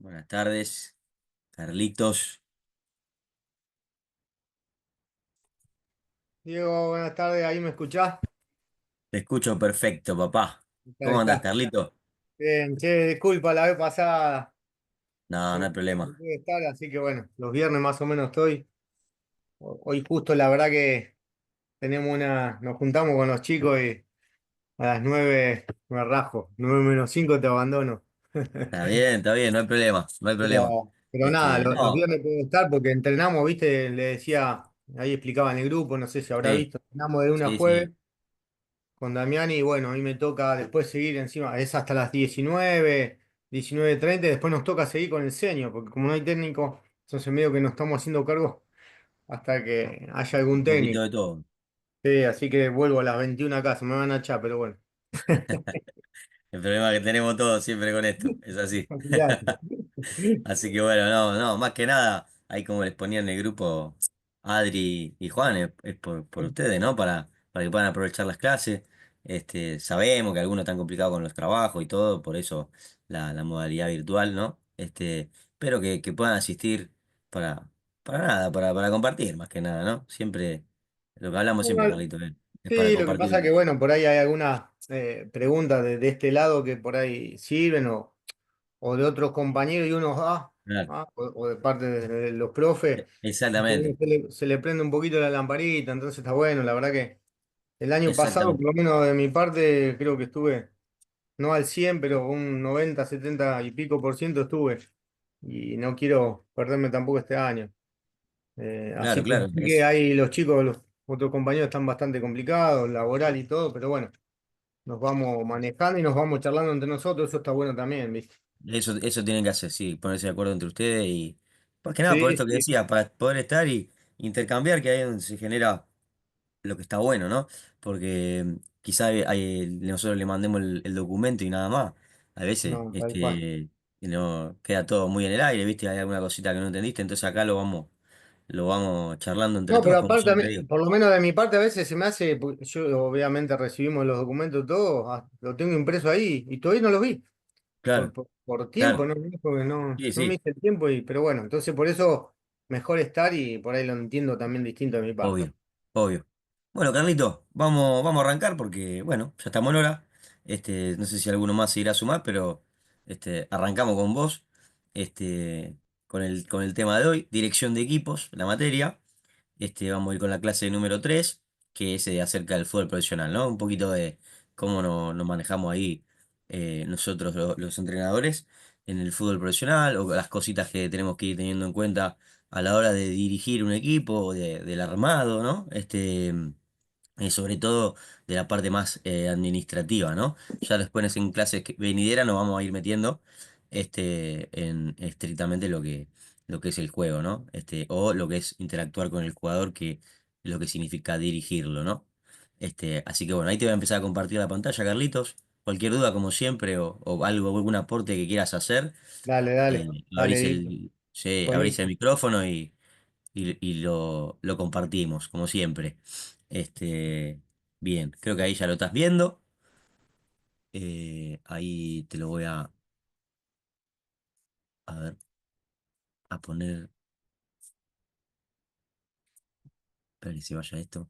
Buenas tardes, Carlitos. Diego, buenas tardes, ¿ahí me escuchás? Te escucho perfecto, papá. Ahí ¿Cómo andás, está. Carlito? Bien, che, disculpa, la vez pasada No, no hay no problema. pude estar, así que bueno, los viernes más o menos estoy. Hoy justo la verdad que nos juntamos con los chicos y a las 9 me rajo, 9 menos 5 te abandono. Está bien, no hay problema, no hay problema. Pero nada, los No, viernes puedo estar porque entrenamos, viste, le decía, ahí explicaba en el grupo, no sé si habrá sí, visto, entrenamos de una a sí, jueves sí, con Damiani y bueno, a mí me toca después seguir encima, es hasta las 19:30 y después nos toca seguir con el senior, porque como no hay técnico, entonces medio que nos estamos haciendo cargo hasta que haya algún un poquito técnico. de todo. Sí, así que vuelvo a las 21 a casa, me van a echar, pero bueno. El problema que tenemos todos siempre con esto, es así. Olvidate. Así que bueno, no, más que nada, ahí como les ponía en el grupo Adri y Juan, es por ustedes, ¿no? Para que puedan aprovechar las clases. Sabemos que algunos están complicados con los trabajos y todo, por eso la modalidad virtual, ¿no? Pero que puedan asistir para, para nada, para compartir, más que nada, ¿no? Siempre, lo que hablamos siempre, Bueno, Carlito, es para sí, lo que pasa compartir. que bueno, por ahí hay algunas preguntas de este lado que por ahí sirven o de otros compañeros y uno, Claro, o de parte de los profes, que uno exactamente, se le prende un poquito la lamparita, entonces está bueno, la verdad que el año pasado, por exactamente. lo menos de mi parte, creo que estuve, no al 100 pero un 90 70 y pico por ciento estuve, y no quiero perderme tampoco este año. Claro, Así que claro. sí que hay los chicos, los otros compañeros están bastante complicados, laboral y todo, pero bueno, nos vamos manejando y nos vamos charlando entre nosotros, eso está bueno también, ¿viste? Eso tienen que hacer, sí, ponerse de acuerdo entre ustedes y, más que nada, por Sí, esto que sí. decía, para poder estar y intercambiar, que ahí es donde se genera lo que está bueno, ¿no? Porque quizá nosotros le mandemos el documento y nada más. A veces, No, tal cual. no, queda todo muy en el aire, ¿viste? Hay alguna cosita que no entendiste, entonces acá lo vamos charlando entre No, pero todos, como aparte, siempre digo. por lo menos de mi parte, a veces se me hace, porque yo obviamente recibimos los documentos todos, lo tengo impreso ahí y todavía no los vi, Claro, por tiempo, claro, ¿no? Porque sí, no me sí. hice el tiempo, pero bueno, entonces por eso mejor estar y por ahí lo entiendo también distinto de mi parte. Obvio, obvio. Bueno, Carlito, vamos a arrancar porque, bueno, ya estamos en hora. No sé si alguno más se irá a sumar, pero arrancamos con vos, con el tema de hoy, dirección de equipos, la materia. Vamos a ir con la clase número 3 que es acerca del fútbol profesional, ¿no? Un poquito de cómo nos manejamos ahí nosotros los entrenadores en el fútbol profesional o las cositas que tenemos que ir teniendo en cuenta a la hora de dirigir un equipo o del armado, ¿no? Sobre todo de la parte más administrativa, ¿no? Ya después en clases venideras nos vamos a ir metiendo en estrictamente lo que es el juego, ¿no? O lo que es interactuar con el jugador, que es lo que significa dirigirlo, ¿no? Así que bueno, ahí te voy a empezar a compartir la pantalla, Carlitos. Cualquier duda, como siempre, o algo, algún aporte que quieras hacer, Dale, dale, dale, Dieguito. sí, abrís el Buenísimo. micrófono y lo compartimos, como siempre. Este, Bien, creo que ahí ya lo estás viendo. Ahí te lo voy a ver, a poner, para que se vaya esto.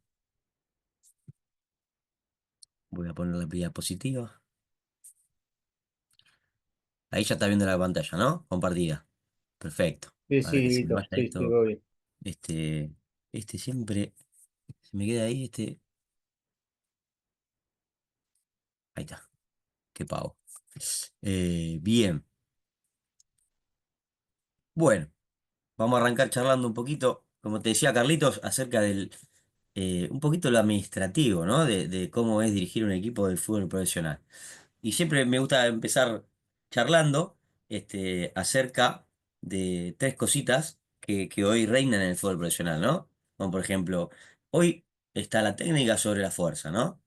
Voy a poner la diapositiva. Ahí ya está viendo la pantalla, ¿no? Compartida. Perfecto. Sí, A sí, ver que se me Dieguito, vaya sí, sí, esto. voy bien. Este, siempre se me queda ahí, ahí está. Qué pavo. Bien. Bueno. Vamos a arrancar charlando un poquito, como te decía Carlitos, acerca un poquito lo administrativo, ¿no? De cómo es dirigir un equipo de fútbol profesional. Y siempre me gusta empezar charlando, acerca de tres cositas que hoy reinan en el fútbol profesional, ¿no? Como por ejemplo, hoy está la técnica sobre la fuerza, ¿no?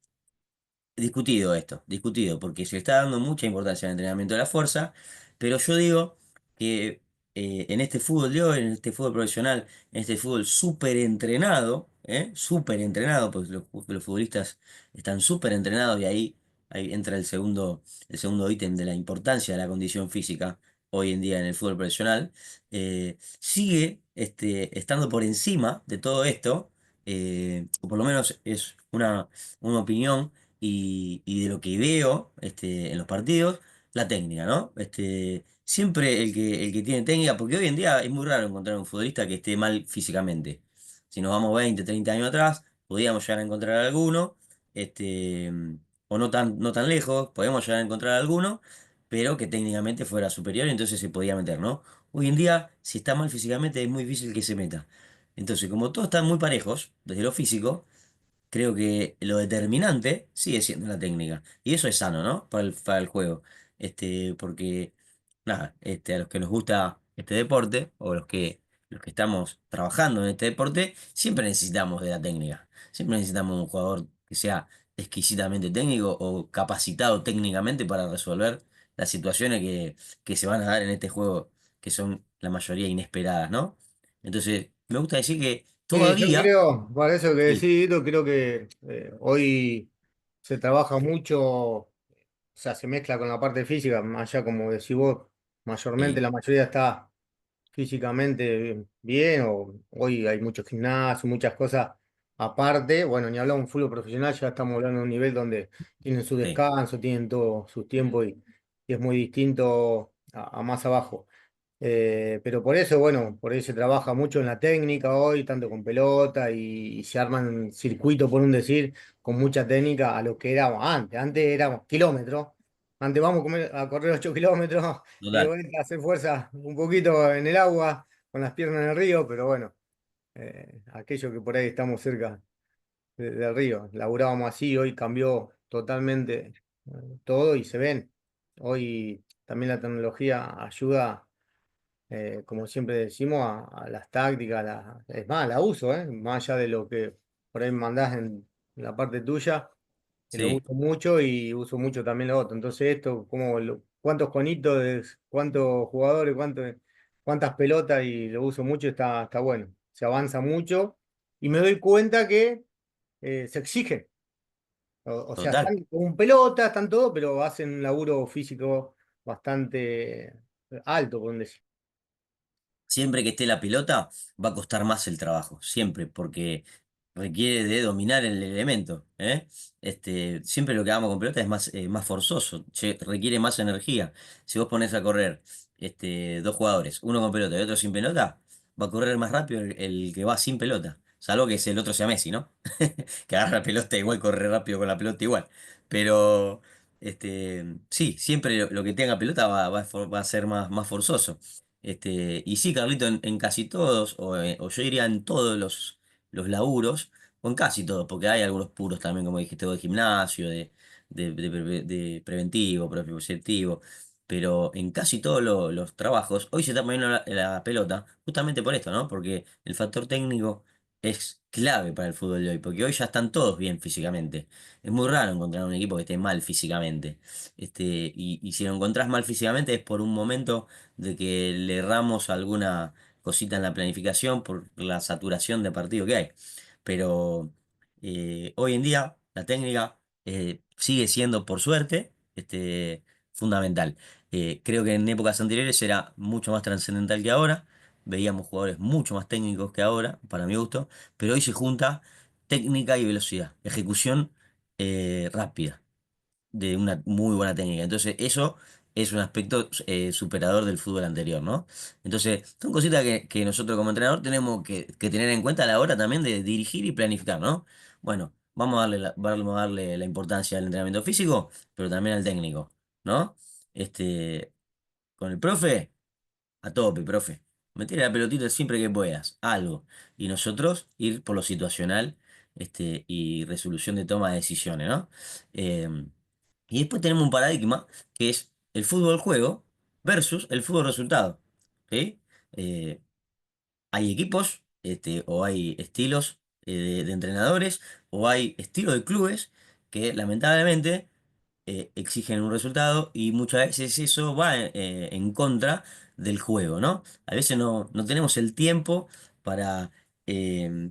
Discutido esto, discutido, porque se le está dando mucha importancia al entrenamiento de la fuerza, pero yo digo que en este fútbol de hoy, en este fútbol profesional, en este fútbol súper entrenado, pues los futbolistas están súper entrenados y ahí entra el segundo ítem de la importancia de la condición física. hoy en día en el fútbol profesional, sigue estando por encima de todo esto, o por lo menos es una opinión y de lo que veo en los partidos, la técnica, ¿no? Siempre el que tiene técnica, porque hoy en día es muy raro encontrar un futbolista que esté mal físicamente. Si nos vamos 20 30 años atrás, podíamos llegar a encontrar alguno, este, o no tan lejos, podíamos llegar a encontrar alguno, pero que técnicamente fuera superior, entonces se podía meter, ¿no? Hoy en día, si está mal físicamente, es muy difícil que se meta. Entonces, como todos están muy parejos, desde lo físico, creo que lo determinante sigue siendo la técnica. Y eso es sano, ¿no? Para el juego. Porque, nada, a los que nos gusta este deporte, o los que estamos trabajando en este deporte, siempre necesitamos de la técnica. Siempre necesitamos un jugador que sea exquisitamente técnico o capacitado técnicamente para resolver las situaciones que se van a dar en este juego, que son la mayoría inesperadas, ¿no? Entonces, me gusta decir que Yo todavía. creo, para eso que decís, Sí, Guido, creo que hoy se trabaja mucho, o sea, se mezcla con la parte física, más allá como decís vos, mayormente sí, la mayoría está físicamente bien, o hoy hay muchos gimnasios, muchas cosas aparte. Bueno, ni hablamos de un fútbol profesional, ya estamos hablando de un nivel donde tienen su sí. descanso, tienen todo su tiempo y es muy distinto a más abajo. Pero por eso, bueno, por ahí se trabaja mucho en la técnica hoy, tanto con pelota y se arman circuitos, por un decir, con mucha técnica a lo que éramos antes. Antes éramos kilómetros. Antes vamos a correr 8 kilómetros y de Total. vuelta a hacer fuerza un poquito en el agua, con las piernas en el río, pero bueno, aquello que por ahí estamos cerca del río, laburábamos así, hoy cambió totalmente todo y se ven. Hoy también la tecnología ayuda como siempre decimos, a las tácticas, es más, la uso, más allá de lo que por ahí mandás en la parte tuya, lo Sí, uso mucho y uso mucho también lo otro. Entonces esto, cuántos conitos, cuántos jugadores, cuántas pelotas y lo uso mucho, está bueno. Se avanza mucho y me doy cuenta que se exigen. O sea, total. están con pelota, están todo, pero hacen un laburo físico bastante alto, por decir. Siempre que esté la pelota, va a costar más el trabajo. Siempre, porque requiere de dominar el elemento, ¿eh? Siempre lo que hagamos con pelota es más forzoso, requiere más energía. Si vos pones a correr dos jugadores, uno con pelota y otro sin pelota, va a correr más rápido el que va sin pelota. Salvo que el otro sea Messi, ¿no? Que agarra la pelota igual, corre rápido con la pelota igual. Pero sí, siempre lo que tenga pelota va a ser más forzoso. Y sí, Carlito, en casi todos, o yo diría en todos los laburos, o en casi todos, porque hay algunos puros también, como dijiste vos, de gimnasio, de preventivo, proprioceptivo, pero en casi todos los trabajos, hoy se está poniendo la pelota, justamente por esto, ¿no? Porque el factor técnico es clave para el fútbol de hoy, porque hoy ya están todos bien físicamente. Es muy raro encontrar un equipo que esté mal físicamente. Y si lo encontrás mal físicamente es por un momento de que le erramos alguna cosita en la planificación por la saturación de partido que hay. Pero hoy en día la técnica sigue siendo, por suerte, fundamental. Creo que en épocas anteriores era mucho más trascendental que ahora. Veíamos jugadores mucho más técnicos que ahora, para mi gusto, pero hoy se junta técnica y velocidad, ejecución rápida de una muy buena técnica. Entonces, eso es un aspecto superador del fútbol anterior, ¿no? Entonces, son cositas que nosotros como entrenador tenemos que tener en cuenta a la hora también de dirigir y planificar, ¿no? Bueno, vamos a darle la importancia al entrenamiento físico, pero también al técnico, ¿no? Este, con el profe. A tope, profe. Meter la pelotita siempre que puedas, algo. Y nosotros ir por lo situacional, y resolución de toma de decisiones, ¿no? Eh, y después tenemos un paradigma que es el fútbol juego versus el fútbol resultado. ¿Sí? Eh, Hay equipos, o hay estilos de entrenadores, o hay estilos de clubes que lamentablemente exigen un resultado y muchas veces eso va en contra del juego, ¿no? A veces no tenemos el tiempo para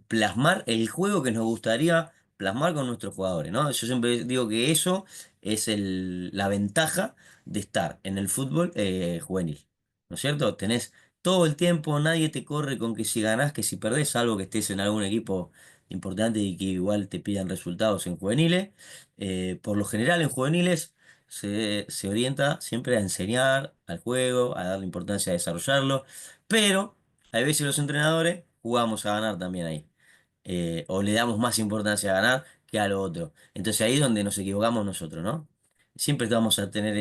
plasmar el juego que nos gustaría plasmar con nuestros jugadores, ¿no? Yo siempre digo que eso es la ventaja de estar en el fútbol juvenil. ¿no es cierto? Tenés todo el tiempo, nadie te corre con que si ganás, que si perdés, salvo que estés en algún equipo importante y que igual te pidan resultados en juveniles. Por lo general en juveniles se orienta siempre a enseñar al juego, a darle importancia a desarrollarlo, pero hay veces los entrenadores jugamos a ganar también ahí. O le damos más importancia a ganar que a lo otro. Entonces ahí es donde nos equivocamos nosotros, ¿no? Siempre vamos a tener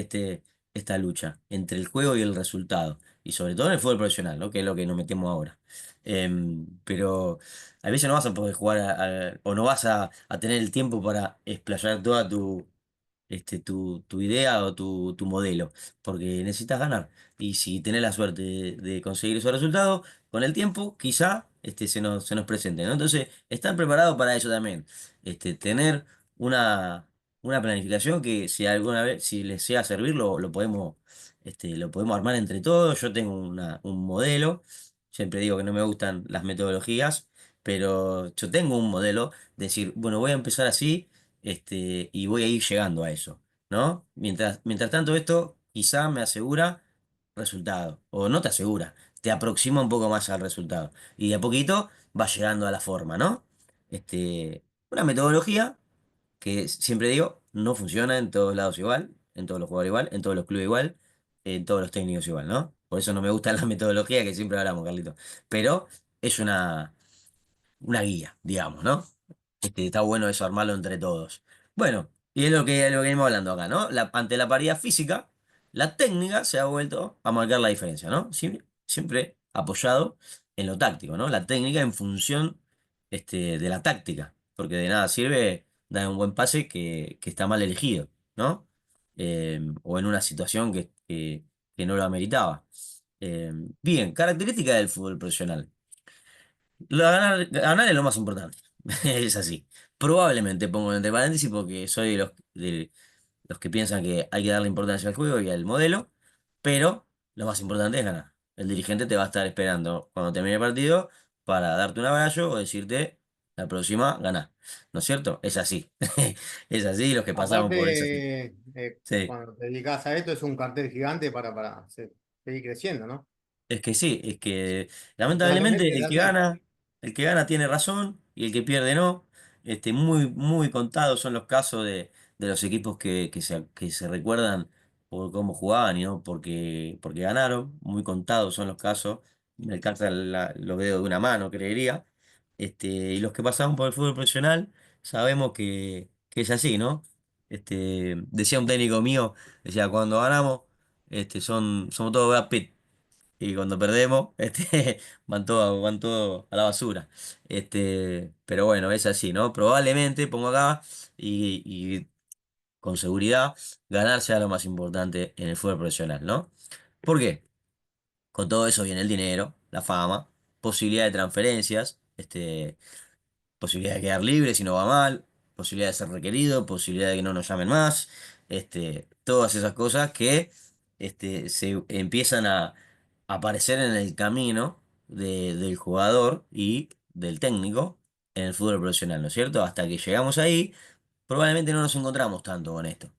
esta lucha entre el juego y el resultado, y sobre todo en el fútbol profesional, ¿no? Que es lo que nos metemos ahora. Pero a veces no vas a poder jugar o no vas a tener el tiempo para explayar toda tu idea o tu modelo, porque necesitas ganar. Y si tenés la suerte de conseguir esos resultados, con el tiempo quizá se nos presente, ¿no? Entonces, estar preparado para eso también. Tener una, una planificación que si alguna vez, si les sea servir, lo podemos armar entre todos. Yo tengo un modelo, siempre digo que no me gustan las metodologías, pero yo tengo un modelo, de decir, bueno, voy a empezar así y voy a ir llegando a eso, ¿no? Mientras tanto, esto quizá me asegura resultado, o no te asegura, te aproxima un poco más al resultado, y de a poquito va llegando a la forma, ¿no? Una metodología que siempre digo, no funciona en todos lados igual, en todos los jugadores igual, en todos los clubes igual, en todos los técnicos igual, ¿no? Por eso no me gusta la metodología que siempre hablamos, Carlito. Pero es una guía, digamos, ¿no? Está bueno eso, armarlo entre todos. Bueno, y es lo que venimos hablando acá, ¿no? Ante la paridad física, la técnica se ha vuelto a marcar la diferencia, ¿no? Siempre apoyado en lo táctico, ¿no? La técnica en función de la táctica, porque de nada sirve dar un buen pase que está mal elegido, ¿no? O en una situación que no lo ameritaba. Bien, característica del fútbol profesional. Ganar es lo más importante. Es así. Probablemente pongo entre paréntesis porque soy de los que piensan que hay que darle importancia al juego y al modelo, pero lo más importante es ganar. El dirigente te va a estar esperando cuando termine el partido para darte un abrazo o decirte, la próxima ganá. ¿No es cierto? Es así. Es así, los que pasamos por eso. Aparte, Sí. cuando te dedicas a esto, es un cartel gigante para seguir creciendo, ¿no? Es que sí, es que O sea, tenés lamentablemente que darle. el que gana tiene razón y el que pierde no. Muy, muy contados son los casos de los equipos que se recuerdan por cómo jugaban y no porque ganaron. Muy contados son los casos. Me alcanza los dedos de una mano, creería. Y los que pasamos por el fútbol profesional sabemos que es así, ¿no? Decía un técnico mío, decía, cuando ganamos, somos todos Brad Pitt. Y cuando perdemos, van todo a la basura. Pero bueno, es así, ¿no? Probablemente, pongo acá, y con seguridad, ganar sea lo más importante en el fútbol profesional, ¿no? ¿Por qué? Con todo eso viene el dinero, la fama, posibilidad de transferencias, posibilidad de quedar libre si no va mal, posibilidad de ser requerido, posibilidad de que no nos llamen más, todas esas cosas que se empiezan a aparecer en el camino del jugador y del técnico en el fútbol profesional, ¿no es cierto? Hasta que llegamos ahí, probablemente no nos encontramos tanto con esto.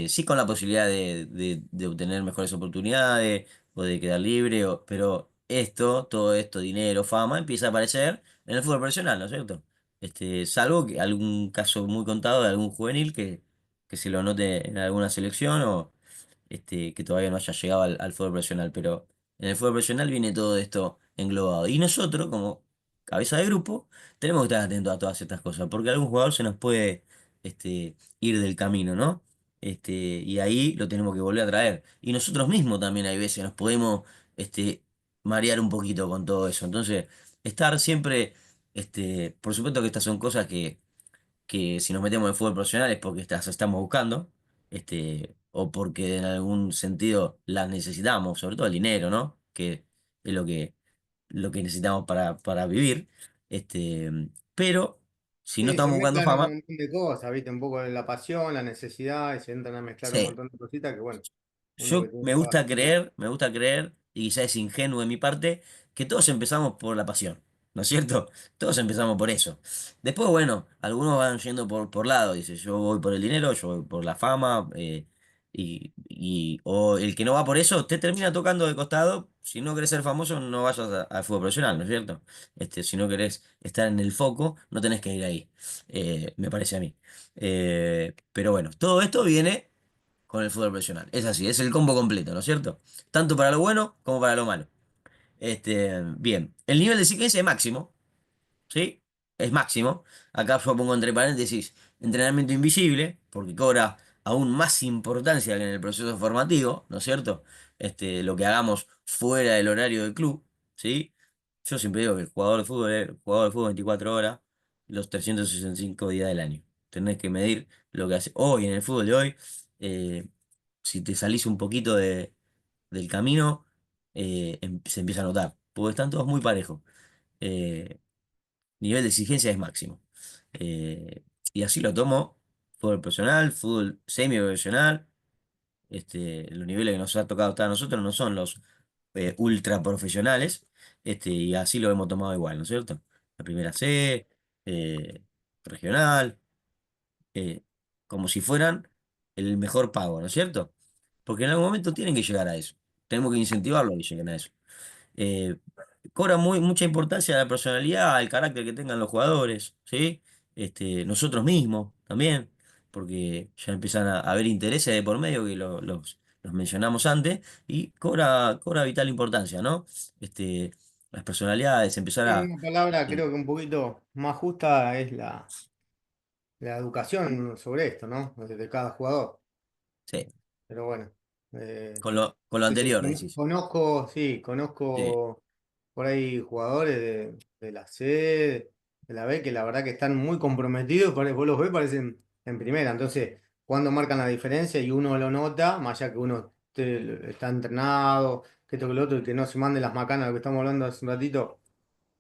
Sí con la posibilidad de obtener mejores oportunidades o de quedar libre, pero todo esto, dinero, fama, empieza a aparecer en el fútbol profesional, ¿no es cierto? Salvo que algún caso muy contado de algún juvenil que se lo note en alguna selección o que todavía no haya llegado al fútbol profesional, pero en el fútbol profesional viene todo esto englobado. Y nosotros, como cabeza de grupo, tenemos que estar atentos a todas estas cosas, porque algún jugador se nos puede ir del camino, ¿no? Y ahí lo tenemos que volver a traer. Y nosotros mismos también hay veces nos podemos marear un poquito con todo eso. Entonces, estar siempre, por supuesto que estas son cosas que si nos metemos en el fútbol profesional es porque las estamos buscando, o porque en algún sentido las necesitamos, sobre todo el dinero, ¿no? Que es lo que necesitamos para vivir. Pero si no Sí, se estamos buscando mezclan un fama, montón de cosas, ¿viste? Un poco de la pasión, la necesidad, y se entran a mezclar un sí. montón de cositas que, bueno, uno que Yo tiene me toda la gusta razón. creer, y quizás es ingenuo de mi parte, que todos empezamos por la pasión, ¿no es cierto? Todos empezamos por eso. Después, bueno, algunos van yendo por lado, dice, yo voy por el dinero, yo voy por la fama, O el que no va por eso, te termina tocando de costado. Si no querés ser famoso, no vayas al fútbol profesional, ¿no es cierto? Si no querés estar en el foco, no tenés que ir ahí, me parece a mí. Pero bueno, todo esto viene con el fútbol profesional. Es así, es el combo completo, ¿no es cierto? Tanto para lo bueno como para lo malo. Bien, el nivel de exigencia es máximo. ¿Sí? Es máximo. Acá yo pongo entre paréntesis entrenamiento invisible, porque cobra aún más importancia que en el proceso formativo, ¿no es cierto? Lo que hagamos fuera del horario del club, ¿sí? Yo siempre digo que el jugador de fútbol es jugador de fútbol 24 horas, los 365 días del año. Tenés que medir lo que hace. Hoy, en el fútbol de hoy, eh, si te salís un poquito del camino, se empieza a notar, porque están todos muy parejos. Eh, Nivel de exigencia es máximo. Eh, y así lo tomo, fútbol profesional, fútbol semi-profesional, los niveles que nos ha tocado estar a nosotros no son los ultra profesionales, y así lo hemos tomado igual, ¿no es cierto? La primera C, regional, eh, como si fueran el mejor pago, ¿no es cierto? Porque en algún momento tienen que llegar a eso. Tenemos que incentivarlo a que lleguen a eso. Eh, Cobra mucha importancia la personalidad, el carácter que tengan los jugadores, ¿sí? Nosotros mismos también, porque ya empiezan a haber intereses de por medio que los mencionamos antes, y cobra vital importancia, ¿no? Las personalidades, empezar En a... una palabra, Sí, creo que un poquito más justa es la educación sobre esto, ¿no? De cada jugador. sí, Pero bueno, eh, con lo anterior, decís. conozco, sí, Sí, conozco por ahí jugadores de la C, de la B, que la verdad que están muy comprometidos, vos los ves, parecen en primera. Entonces, cuando marcan la diferencia y uno lo nota, más allá que uno está entrenado, que esto que lo otro, y que no se mande las macanas, lo que estamos hablando hace un ratito,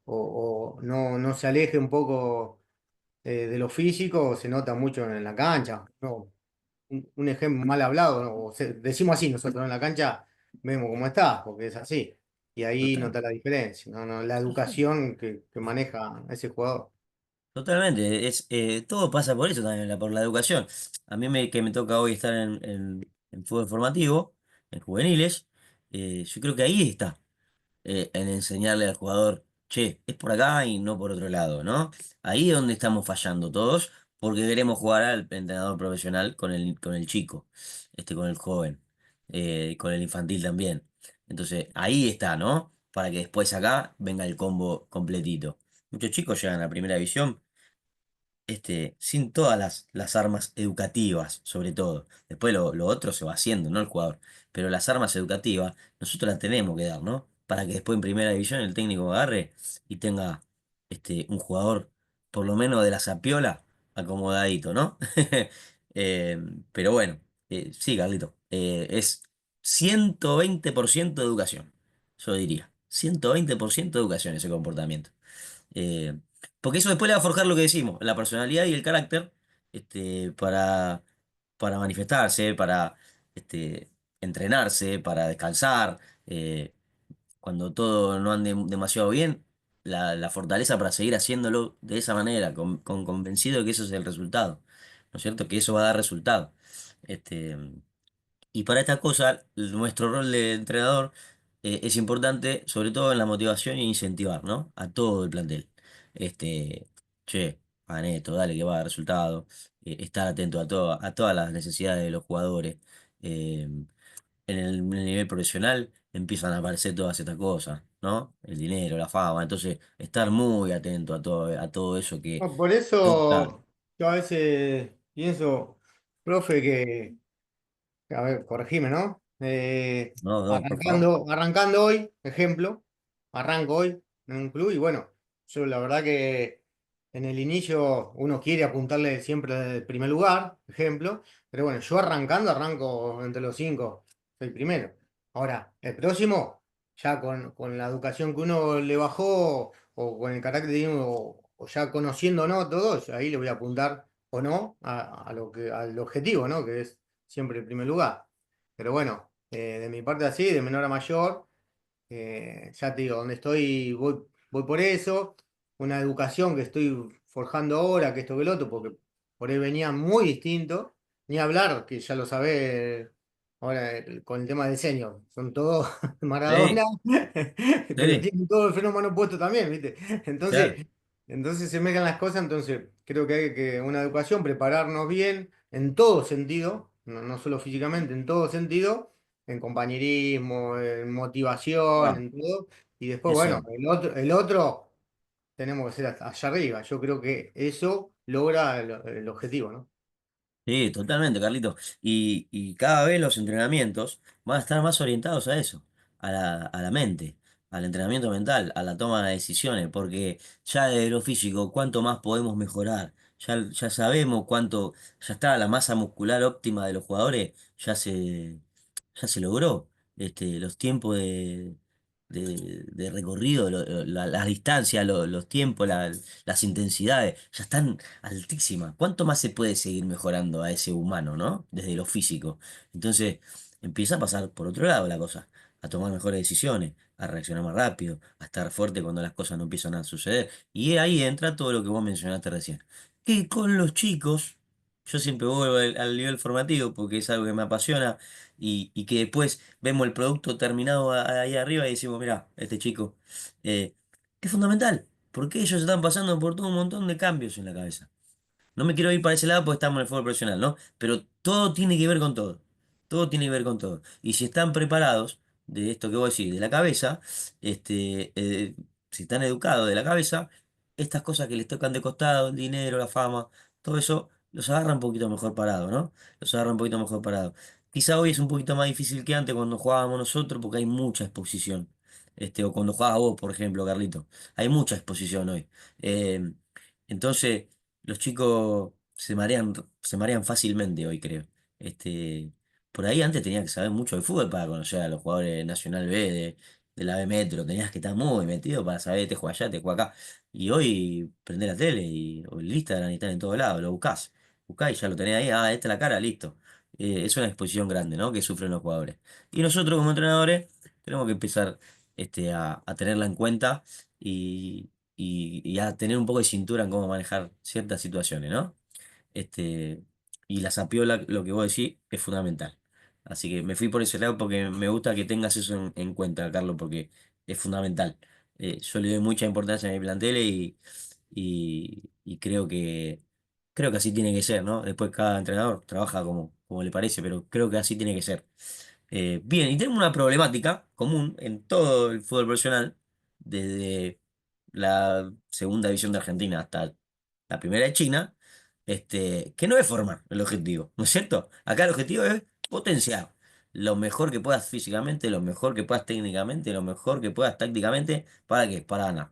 o no se aleje un poco de lo físico, se nota mucho en la cancha. ¿No? Un ejemplo mal hablado, ¿no? Decimos así nosotros, ¿no? En la cancha vemos cómo está, porque es así. Y ahí total. nota la diferencia, ¿no? La educación que maneja ese jugador. Totalmente, todo pasa por eso también, por la educación. A mí que me toca hoy estar en fútbol formativo, en juveniles, yo creo que ahí está, en enseñarle al jugador, che, es por acá y no por otro lado, ¿no? Ahí es donde estamos fallando todos, porque queremos jugar al entrenador profesional con el chico, con el joven, con el infantil también. Entonces, ahí está, ¿no? Para que después acá venga el combo completito. Muchos chicos llegan a primera división sin todas las armas educativas, sobre todo. Después lo otro se va haciendo, ¿no? El jugador. Pero las armas educativas, nosotros las tenemos que dar, ¿no? Para que después en primera división el técnico agarre y tenga un jugador, por lo menos de la sapiola, acomodadito, ¿no? Eh, pero bueno, sí, Carlito. Es 120% educación, yo diría. 120% educación ese comportamiento. Eh, Porque eso después le va a forjar lo que decimos, la personalidad y el carácter, para manifestarse, para entrenarse, para descansar, cuando todo no ande demasiado bien, la fortaleza para seguir haciéndolo de esa manera, con convencido de que eso es el resultado, ¿no es cierto? Que eso va a dar resultado. Este, y para esta cosa, nuestro rol de entrenador es importante, sobre todo en la motivación e incentivar, ¿no? A todo el plantel. Che, hagan esto, dale que va a dar resultado. Estar atento a todas las necesidades de los jugadores. En el nivel profesional empiezan a aparecer todas estas cosas, ¿no? El dinero, la fama. Entonces, estar muy atento a todo eso que No, por toca. eso yo a veces pienso, profe, a ver, corregime, ¿no? No, no, por favor. Arrancando hoy, ejemplo, arranco hoy en un club y bueno, yo la verdad que en el inicio uno quiere apuntarle siempre al primer lugar, ejemplo, pero bueno, yo arranco entre los cinco, soy primero. Ahora, el próximo, ya con la educación que uno le bajó o con el carácter que tiene, o ya conociendo, ¿no? Todos, ahí le voy a apuntar o no al objetivo, ¿no? Que es siempre el primer lugar. Pero bueno, de mi parte así, de menor a mayor, ya te digo, donde estoy, voy por eso. Una educación que estoy forjando ahora, que esto que el otro, porque por ahí venía muy distinto. Ni hablar, que ya lo sabés, Ahora, con el tema del senior, son todos Maradona, Sí, pero sí, tienen todo el fenómeno opuesto también, ¿viste? claro. Entonces se mezclan las cosas, entonces creo que hay que una educación, prepararnos bien en todo sentido, no solo físicamente, en todo sentido, en compañerismo, en motivación, Ah, en todo, y después, bueno, eso. el otro tenemos que ser hasta allá arriba. Yo creo que eso logra el objetivo, ¿no? Sí, totalmente, Carlito. Y cada vez los entrenamientos van a estar más orientados a eso, a la mente, al entrenamiento mental, a la toma de decisiones, porque ya desde lo físico, cuánto más podemos mejorar. Ya sabemos cuánto, ya está la masa muscular óptima de los jugadores, ya se logró. Los tiempos de recorrido, las distancias, los tiempos, las intensidades, ya están altísima. ¿Cuánto más se puede seguir mejorando a ese humano, ¿no? Desde lo físico. Entonces, empieza a pasar por otro lado la cosa, a tomar mejores decisiones, a reaccionar más rápido, a estar fuerte cuando las cosas no empiezan a suceder. Y ahí entra todo lo que vos mencionaste recién. Que con los chicos, yo siempre vuelvo al nivel formativo porque es algo que me apasiona y que después vemos el producto terminado ahí arriba y decimos, mira, este chico eh, es fundamental. Porque ellos están pasando por todo un montón de cambios en la cabeza. No me quiero ir para ese lado porque estamos en el fútbol profesional, ¿no? Pero todo tiene que ver con todo. Todo tiene que ver con todo. Y si están preparados de esto que vos decís, de la cabeza, si están educados de la cabeza, estas cosas que les tocan de costado, el dinero, la fama, todo eso, los agarra un poquito mejor parado, ¿no? Los agarra un poquito mejor parado. Quizá hoy es un poquito más difícil que antes cuando jugábamos nosotros porque hay mucha exposición. O cuando jugabas vos, por ejemplo, Carlito. Hay mucha exposición hoy. Eh, entonces los chicos se marean fácilmente hoy, creo. Este, por ahí antes tenías que saber mucho de fútbol para conocer a los jugadores de Nacional B, de la B Metro. Tenías que estar muy metido para saber, te juega allá, te juega acá. Y hoy prendés la tele o el Instagram y están en todos lados, lo buscás. Buscás y ya lo tenés ahí, esta es la cara, listo. Es una exposición grande, ¿no? Que sufren los jugadores. Y nosotros como entrenadores tenemos que empezar a tenerla en cuenta y a tener un poco de cintura en cómo manejar ciertas situaciones, ¿no? Este, y la sapiola, lo que vos decís, es fundamental. Así que me fui por ese lado porque me gusta que tengas eso en cuenta, Carlos, porque es fundamental. Yo le doy mucha importancia a mi plantel y creo que así tiene que ser, ¿no? Después cada entrenador trabaja como le parece, pero creo que así tiene que ser. Bien, y tenemos una problemática común en todo el fútbol profesional, desde la segunda división de Argentina hasta la primera de China, que no es formar el objetivo, ¿no es cierto? Acá el objetivo es potenciar lo mejor que puedas físicamente, lo mejor que puedas técnicamente, lo mejor que puedas tácticamente, ¿para qué? Para ganar.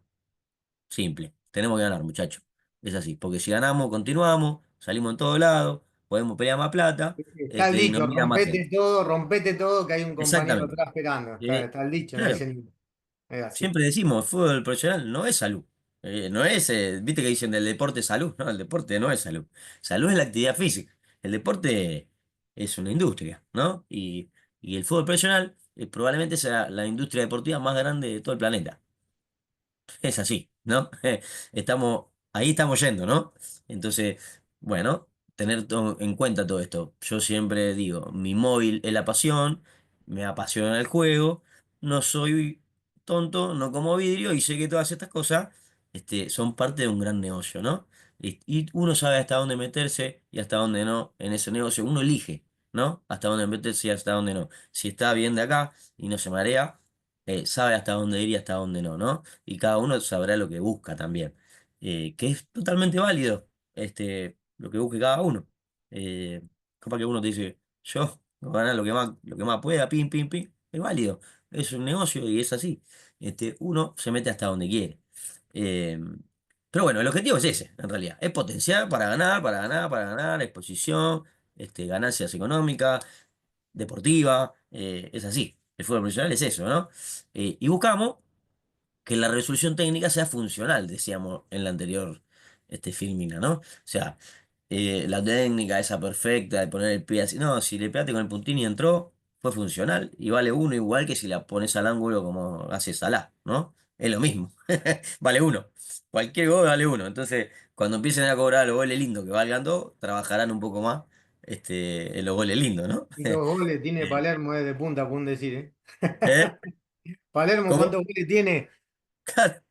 Simple. Tenemos que ganar, muchachos. Es así, porque si ganamos, continuamos, salimos en todos lados, podemos pelear más plata, Está el y nos dicho, mira más gente. rompete todo, que hay un compañero Exactamente. atrás esperando. Está el dicho en ese Claro, nivel. Es así. siempre decimos, fútbol profesional no es salud. No es, viste que dicen del deporte es salud. No, el deporte no es salud. Salud es la actividad física. El deporte es una industria, ¿no? Y el fútbol profesional probablemente sea la industria deportiva más grande de todo el planeta. Es así, ¿no? Ahí estamos yendo, ¿no? Entonces, bueno, tener en cuenta todo esto. Yo siempre digo, mi móvil es la pasión, me apasiona el juego, no soy tonto, no como vidrio y sé que todas estas cosas, son parte de un gran negocio, ¿no? Y uno sabe hasta dónde meterse y hasta dónde no en ese negocio. Uno elige, ¿no? Hasta dónde meterse y hasta dónde no. Si está bien de acá y no se marea, sabe hasta dónde ir y hasta dónde no, ¿no? Y cada uno sabrá lo que busca también, que es totalmente válido lo que busque cada uno. Eh, Capaz que uno te dice, yo voy a ganar lo que más pueda, pim, pim, pim, es válido, es un negocio y es así. Uno se mete hasta donde quiere. Eh, pero bueno, el objetivo es ese, en realidad, es potenciar para ganar, para ganar, para ganar, exposición, ganancias económicas, deportiva, es así. El fútbol profesional es eso, ¿no? Y buscamos que la resolución técnica sea funcional, decíamos en la anterior filmina, ¿no? O sea, la técnica esa perfecta de poner el pie así, no, si le pegaste con el puntín y entró, fue funcional y vale uno igual que si la pones al ángulo como hace Salah, ¿no? Es lo mismo, vale uno. Cualquier gol vale uno. Entonces, cuando empiecen a cobrar los goles lindos que valgan dos, trabajarán un poco más en los goles lindos, ¿no? Y dos goles tiene Eh, Palermo de punta, pueden decir, ¿eh? ¿Eh? Palermo, ¿Cómo? ¿cuántos goles tiene? Claro.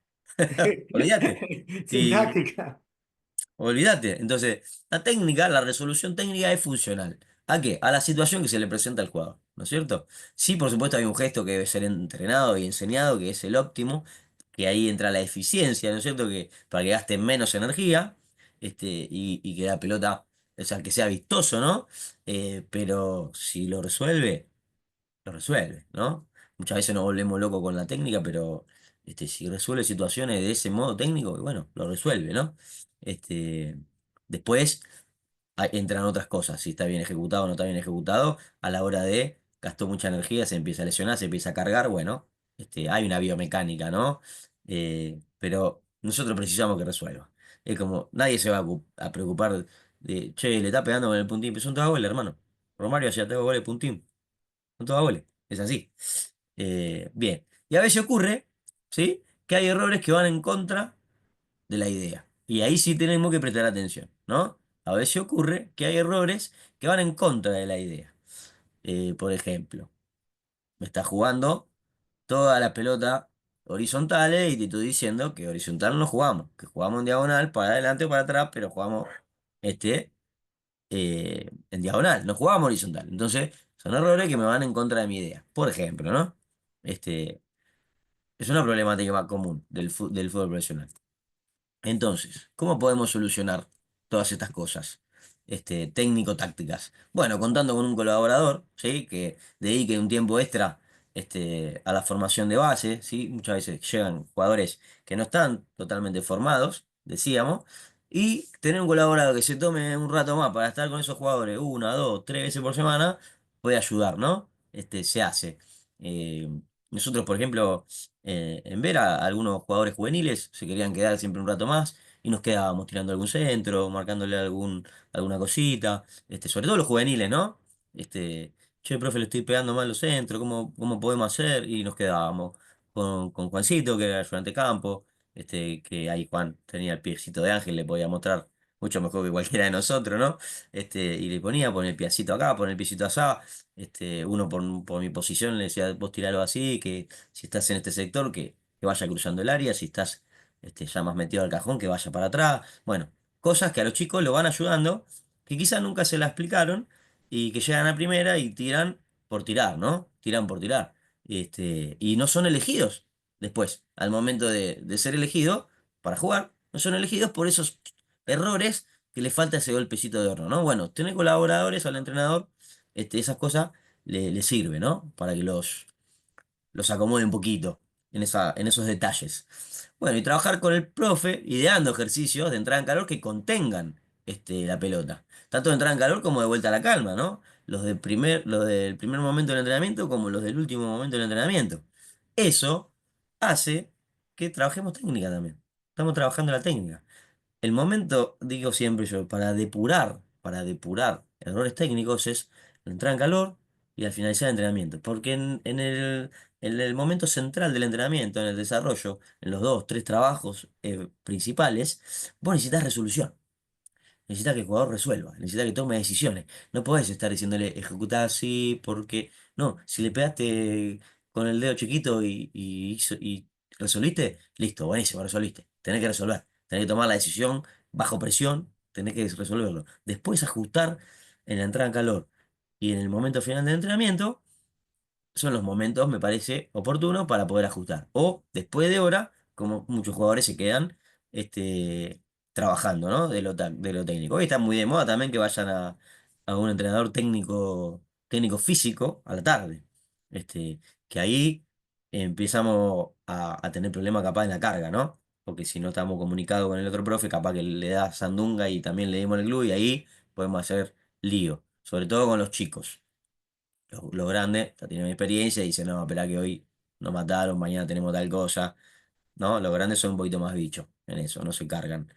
Olvídate. Sin Si táctica. Olvídate. Entonces, la técnica, la resolución técnica es funcional. ¿A qué? A la situación que se le presenta al jugador, ¿no es cierto? Sí, por supuesto, hay un gesto que debe ser entrenado y enseñado, que es el óptimo, que ahí entra la eficiencia, ¿no es cierto? Que para que gaste menos energía, y que la pelota, o sea, que sea vistoso, ¿no? Pero si lo resuelve, ¿no? Muchas veces nos volvemos locos con la técnica, pero si resuelve situaciones de ese modo técnico, bueno, lo resuelve, ¿no? Este, después entran otras cosas, si está bien ejecutado o no está bien ejecutado, a la hora de gastó mucha energía, se empieza a lesionar, se empieza a cargar, bueno, hay una biomecánica, ¿no? Pero nosotros precisamos que resuelva. Es como, nadie se va a preocupar de, che, le está pegando con el puntín, pues son todos goles, hermano. Romario hacía tengo goles puntín. Son todos goles. Es así. Bien. Y a veces ocurre, ¿sí? Que hay errores que van en contra de la idea. Y ahí sí tenemos que prestar atención, ¿no? A veces ocurre que hay errores que van en contra de la idea. Por ejemplo, me está jugando toda la pelota horizontales y te estoy diciendo que horizontal no jugamos, que jugamos en diagonal para adelante o para atrás, pero jugamos este, en diagonal, no jugamos horizontal. Entonces, son errores que me van en contra de mi idea. Por ejemplo, ¿no? Este, es una problemática común del fútbol profesional. Entonces, ¿cómo podemos solucionar todas estas cosas? Técnico-tácticas. Bueno, contando con un colaborador, ¿sí? Que dedique un tiempo extra, a la formación de base, ¿sí? Muchas veces llegan jugadores que no están totalmente formados, decíamos, y tener un colaborador que se tome un rato más para estar con esos jugadores, una, dos, tres veces por semana, puede ayudar, ¿no? Se hace. Eh, nosotros, por ejemplo, en ver a algunos jugadores juveniles, se querían quedar siempre un rato más y nos quedábamos tirando algún centro, marcándole alguna cosita, sobre todo los juveniles, ¿no? Che, profe, le estoy pegando mal los centros, ¿cómo podemos hacer? Y nos quedábamos con Juancito, que era el ayudante de campo, que ahí Juan tenía el piecito de ángel, le podía mostrar mucho mejor que cualquiera de nosotros, ¿no? Y le ponía, pon el piecito acá, pon el piecito allá, uno por mi posición le decía, vos tiralo así, que si estás en este sector, que vaya cruzando el área, si estás ya más metido al cajón, que vaya para atrás. Bueno, cosas que a los chicos lo van ayudando, que quizás nunca se la explicaron y que llegan a primera y tiran por tirar, ¿no? Tiran por tirar. Y no son elegidos después, al momento de ser elegidos para jugar, no son elegidos por esos errores que le falta ese golpecito de horno, ¿no? Bueno, tener colaboradores al entrenador, esas cosas le sirve, ¿no? Para que los acomode un poquito en esos detalles. Bueno, y trabajar con el profe, ideando ejercicios de entrada en calor que contengan la pelota. Tanto de entrada en calor como de vuelta a la calma, ¿no? Los del primer momento del entrenamiento como los del último momento del entrenamiento. Eso hace que trabajemos técnica también. Estamos trabajando la técnica. El momento, digo siempre yo, para depurar errores técnicos es la entrada en calor y al finalizar el entrenamiento. Porque en el momento central del entrenamiento, en el desarrollo, en los dos, tres trabajos principales, vos necesitas resolución. Necesita que el jugador resuelva, necesita que tome decisiones. No podés estar diciéndole ejecutar así, porque no, si le pegaste con el dedo chiquito y resolviste, listo, buenísimo, resolviste. Tenés que resolver, tenés que tomar la decisión bajo presión, tenés que resolverlo. Después ajustar en la entrada en calor y en el momento final del entrenamiento son los momentos, me parece, oportunos para poder ajustar. O después de hora, como muchos jugadores se quedan trabajando, ¿no? De lo técnico. Hoy está muy de moda también que vayan a un entrenador técnico físico a la tarde. Que ahí empezamos a tener problemas capaz en la carga, ¿no? Porque si no estamos comunicados con el otro profe, capaz que le da sandunga y también le dimos el club y ahí podemos hacer lío, sobre todo con los chicos. Los grandes ya tienen experiencia y dicen, no, espera que hoy nos mataron, mañana tenemos tal cosa. No, los grandes son un poquito más bichos en eso, no se cargan,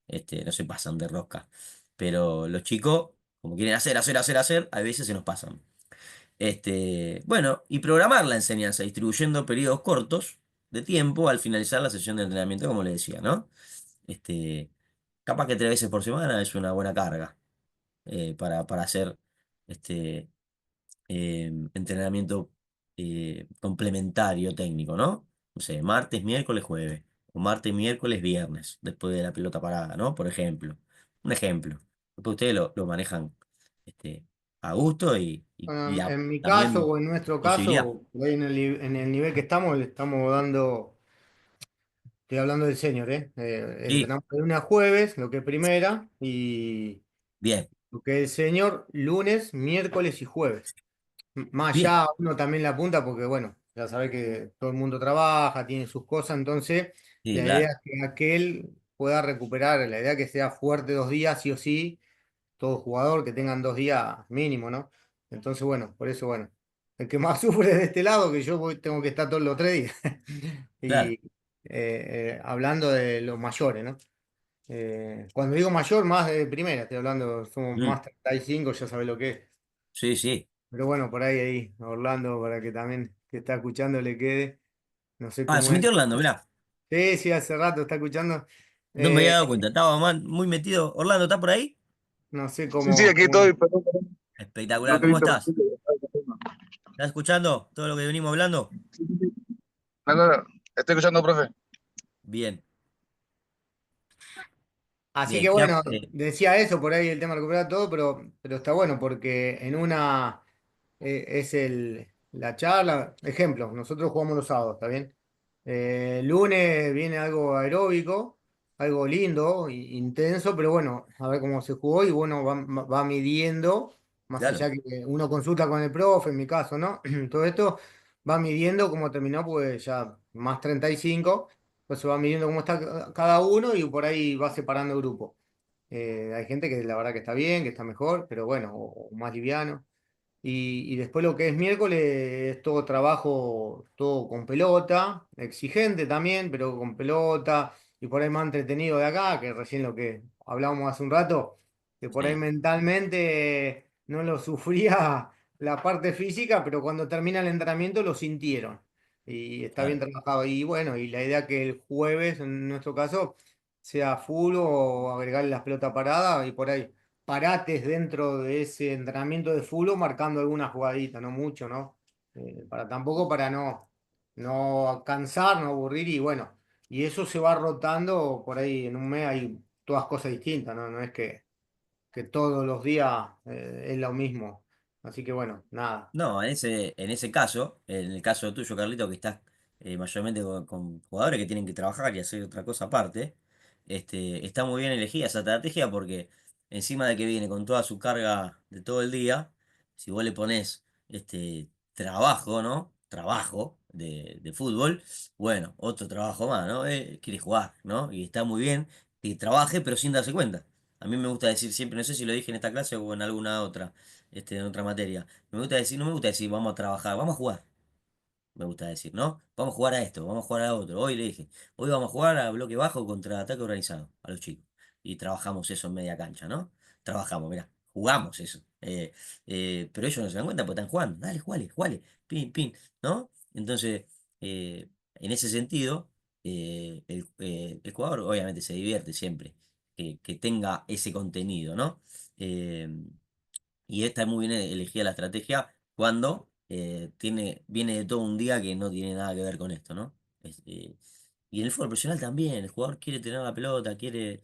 no se pasan de rosca. Pero los chicos, como quieren hacer, hacer, hacer, hacer, a veces se nos pasan. Bueno, y programar la enseñanza, distribuyendo periodos cortos de tiempo al finalizar la sesión de entrenamiento, como le decía, ¿no? Este, capaz que 3 veces por semana es una buena carga. para hacer este, entrenamiento complementario técnico, ¿no? No sé, martes, miércoles, jueves, o martes, miércoles, viernes, después de la pelota parada, ¿no? Por ejemplo, un ejemplo. Después ustedes lo manejan este, a gusto y Bueno, en mi caso también o en nuestro posibilidad. caso, por ahí en el nivel que estamos, le estamos dando, estoy hablando del senior, ¿eh? Sí, Entrenamos de lunes a jueves, lo que es primera, y bien, lo que es senior, lunes, miércoles y jueves. Más bien, allá uno también la apunta porque, bueno, ya sabe que todo el mundo trabaja, tiene sus cosas, entonces sí, la idea claro, es que aquel pueda recuperar, la idea es que sea fuerte 2 días, sí o sí, todo jugador, que tengan 2 días mínimo, ¿no? Entonces, bueno, por eso, bueno, el que más sufre de este lado, que yo tengo que estar todos los 3 días. Y claro. hablando de los mayores, ¿no? Cuando digo mayor, más de primera, estoy hablando, somos Mm, más 35, ya sabe lo que es. sí, sí. Pero bueno, por ahí, a Orlando, para que también que está escuchando le quede, no sé Ah, se cómo es. metió Orlando, mirá. Sí, sí, hace rato está escuchando. No me había Eh, dado cuenta, estaba muy metido. Orlando, ¿está por ahí? no sé Sí, sí, aquí cómo es. estoy, perdón, perdón. No Espectacular, quería ¿cómo estás? interrumpir. ¿Estás escuchando todo lo que venimos hablando? Sí, sí, sí. No, no, no. Estoy escuchando, profe. Bien, Así que bien. bueno, decía eso, por ahí el tema de recuperar todo, pero está bueno porque en una es la charla. Ejemplo, nosotros jugamos los sábados, ¿está bien? Lunes viene algo aeróbico, algo lindo, intenso, pero bueno, a ver cómo se jugó y bueno, va midiendo, más Claro, allá que uno consulta con el profe, en mi caso, ¿no? Todo esto va midiendo cómo terminó, pues ya más 35, pues se va midiendo cómo está cada uno y por ahí va separando grupos. Hay gente que la verdad que está bien, que está mejor, pero bueno, o más liviano. Y después lo que es miércoles es todo trabajo, todo con pelota, exigente también, pero con pelota, y por ahí más entretenido de acá, que recién lo que hablábamos hace un rato, que por ahí sí, mentalmente no lo sufría la parte física, pero cuando termina el entrenamiento lo sintieron. Y está bien claro. trabajado. Y bueno, y la idea que el jueves, en nuestro caso, sea full o agregarle las pelotas paradas y por ahí parates dentro de ese entrenamiento de fútbol marcando alguna jugadita, no mucho, ¿no? Para tampoco para no cansar, no aburrir y bueno, y eso se va rotando por ahí en un mes hay todas cosas distintas, ¿no? No es que todos los días es lo mismo. Así que bueno, nada. No, en ese caso, en el caso tuyo, Carlito, que estás mayormente con jugadores que tienen que trabajar y hacer otra cosa aparte, está muy bien elegida esa estrategia porque encima de que viene con toda su carga de todo el día, si vos le pones trabajo, ¿no? Trabajo de fútbol, bueno, otro trabajo más, ¿no? Quiere jugar, ¿no? Y está muy bien que trabaje, pero sin darse cuenta. A mí me gusta decir siempre, no sé si lo dije en esta clase o en alguna otra, en otra materia. Me gusta decir, no me gusta decir vamos a trabajar, vamos a jugar. Me gusta decir, ¿no? Vamos a jugar a esto, vamos a jugar a otro. Hoy le dije, hoy vamos a jugar a bloque bajo contra ataque organizado a los chicos. Y trabajamos eso en media cancha, ¿no? Trabajamos, mirá, jugamos eso. Pero ellos no se dan cuenta porque están jugando. Dale, jugale, jugale, pin, pin, ¿no? Entonces, en ese sentido, el jugador obviamente se divierte siempre que tenga ese contenido, ¿no? Eh, y esta es muy bien elegida la estrategia cuando viene de todo un día que no tiene nada que ver con esto, ¿no? Y en el fútbol profesional también, el jugador quiere tener la pelota, quiere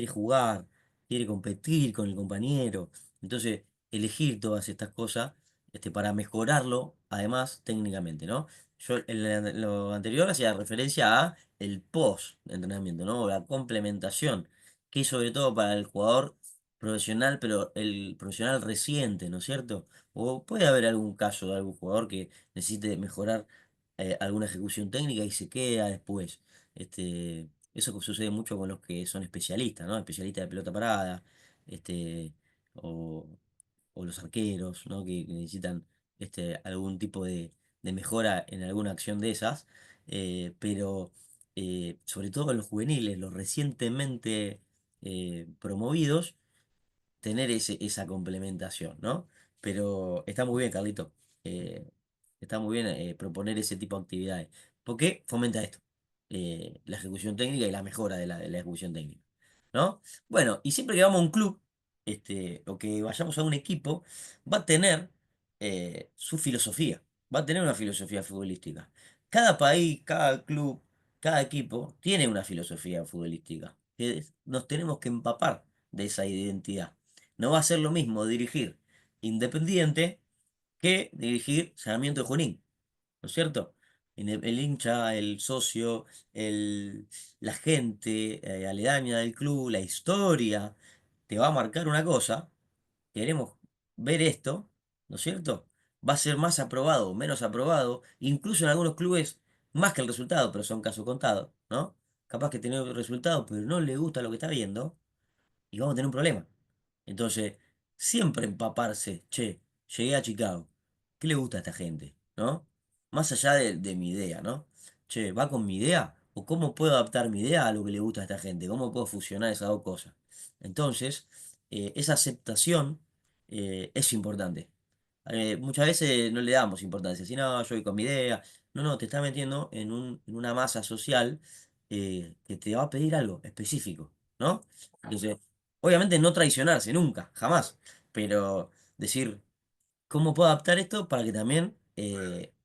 jugar, quiere competir con el compañero. Entonces, elegir todas estas cosas para mejorarlo, además, técnicamente, ¿no? Yo en lo anterior hacía referencia a el post-entrenamiento, ¿no? La complementación, que es sobre todo para el jugador profesional, pero el profesional reciente, ¿no es cierto? O puede haber algún caso de algún jugador que necesite mejorar alguna ejecución técnica y se queda después. Eso sucede mucho con los que son especialistas, ¿no? Especialistas de pelota parada, este, o, o los arqueros, ¿no? Que necesitan algún tipo de mejora en alguna acción de esas. Pero sobre todo en los juveniles, los recientemente promovidos tener esa complementación, ¿no? Pero está muy bien, Carlito. eh, Está muy bien proponer ese tipo de actividades. Porque fomenta esto, la ejecución técnica y la mejora de la ejecución técnica, ¿no? Bueno, y siempre que vamos a un club, o que vayamos a un equipo, va a tener su filosofía, va a tener una filosofía futbolística. Cada país, cada club, cada equipo tiene una filosofía futbolística, nos tenemos que empapar de esa identidad. No va a ser lo mismo dirigir Independiente que dirigir Sarmiento de Junín, ¿no es cierto? El hincha, el socio, el, la gente aledaña del club, la historia, te va a marcar una cosa. Queremos ver esto, ¿no es cierto? Va a ser más aprobado o menos aprobado, incluso en algunos clubes más que el resultado, pero son casos contados, ¿no? Capaz que tiene el resultado, pero no le gusta lo que está viendo y vamos a tener un problema. Entonces, siempre empaparse, che, llegué a Chicago, ¿qué le gusta a esta gente? ¿No? Más allá de mi idea, ¿no? Che, ¿va con mi idea? ¿O cómo puedo adaptar mi idea a lo que le gusta a esta gente? ¿Cómo puedo fusionar esas dos cosas? Entonces, esa aceptación es importante. Muchas veces no le damos importancia, si no, yo voy con mi idea. No, no, te estás metiendo en una masa social que te va a pedir algo específico, ¿no? Entonces, obviamente no traicionarse nunca, jamás, pero decir, ¿cómo puedo adaptar esto para que también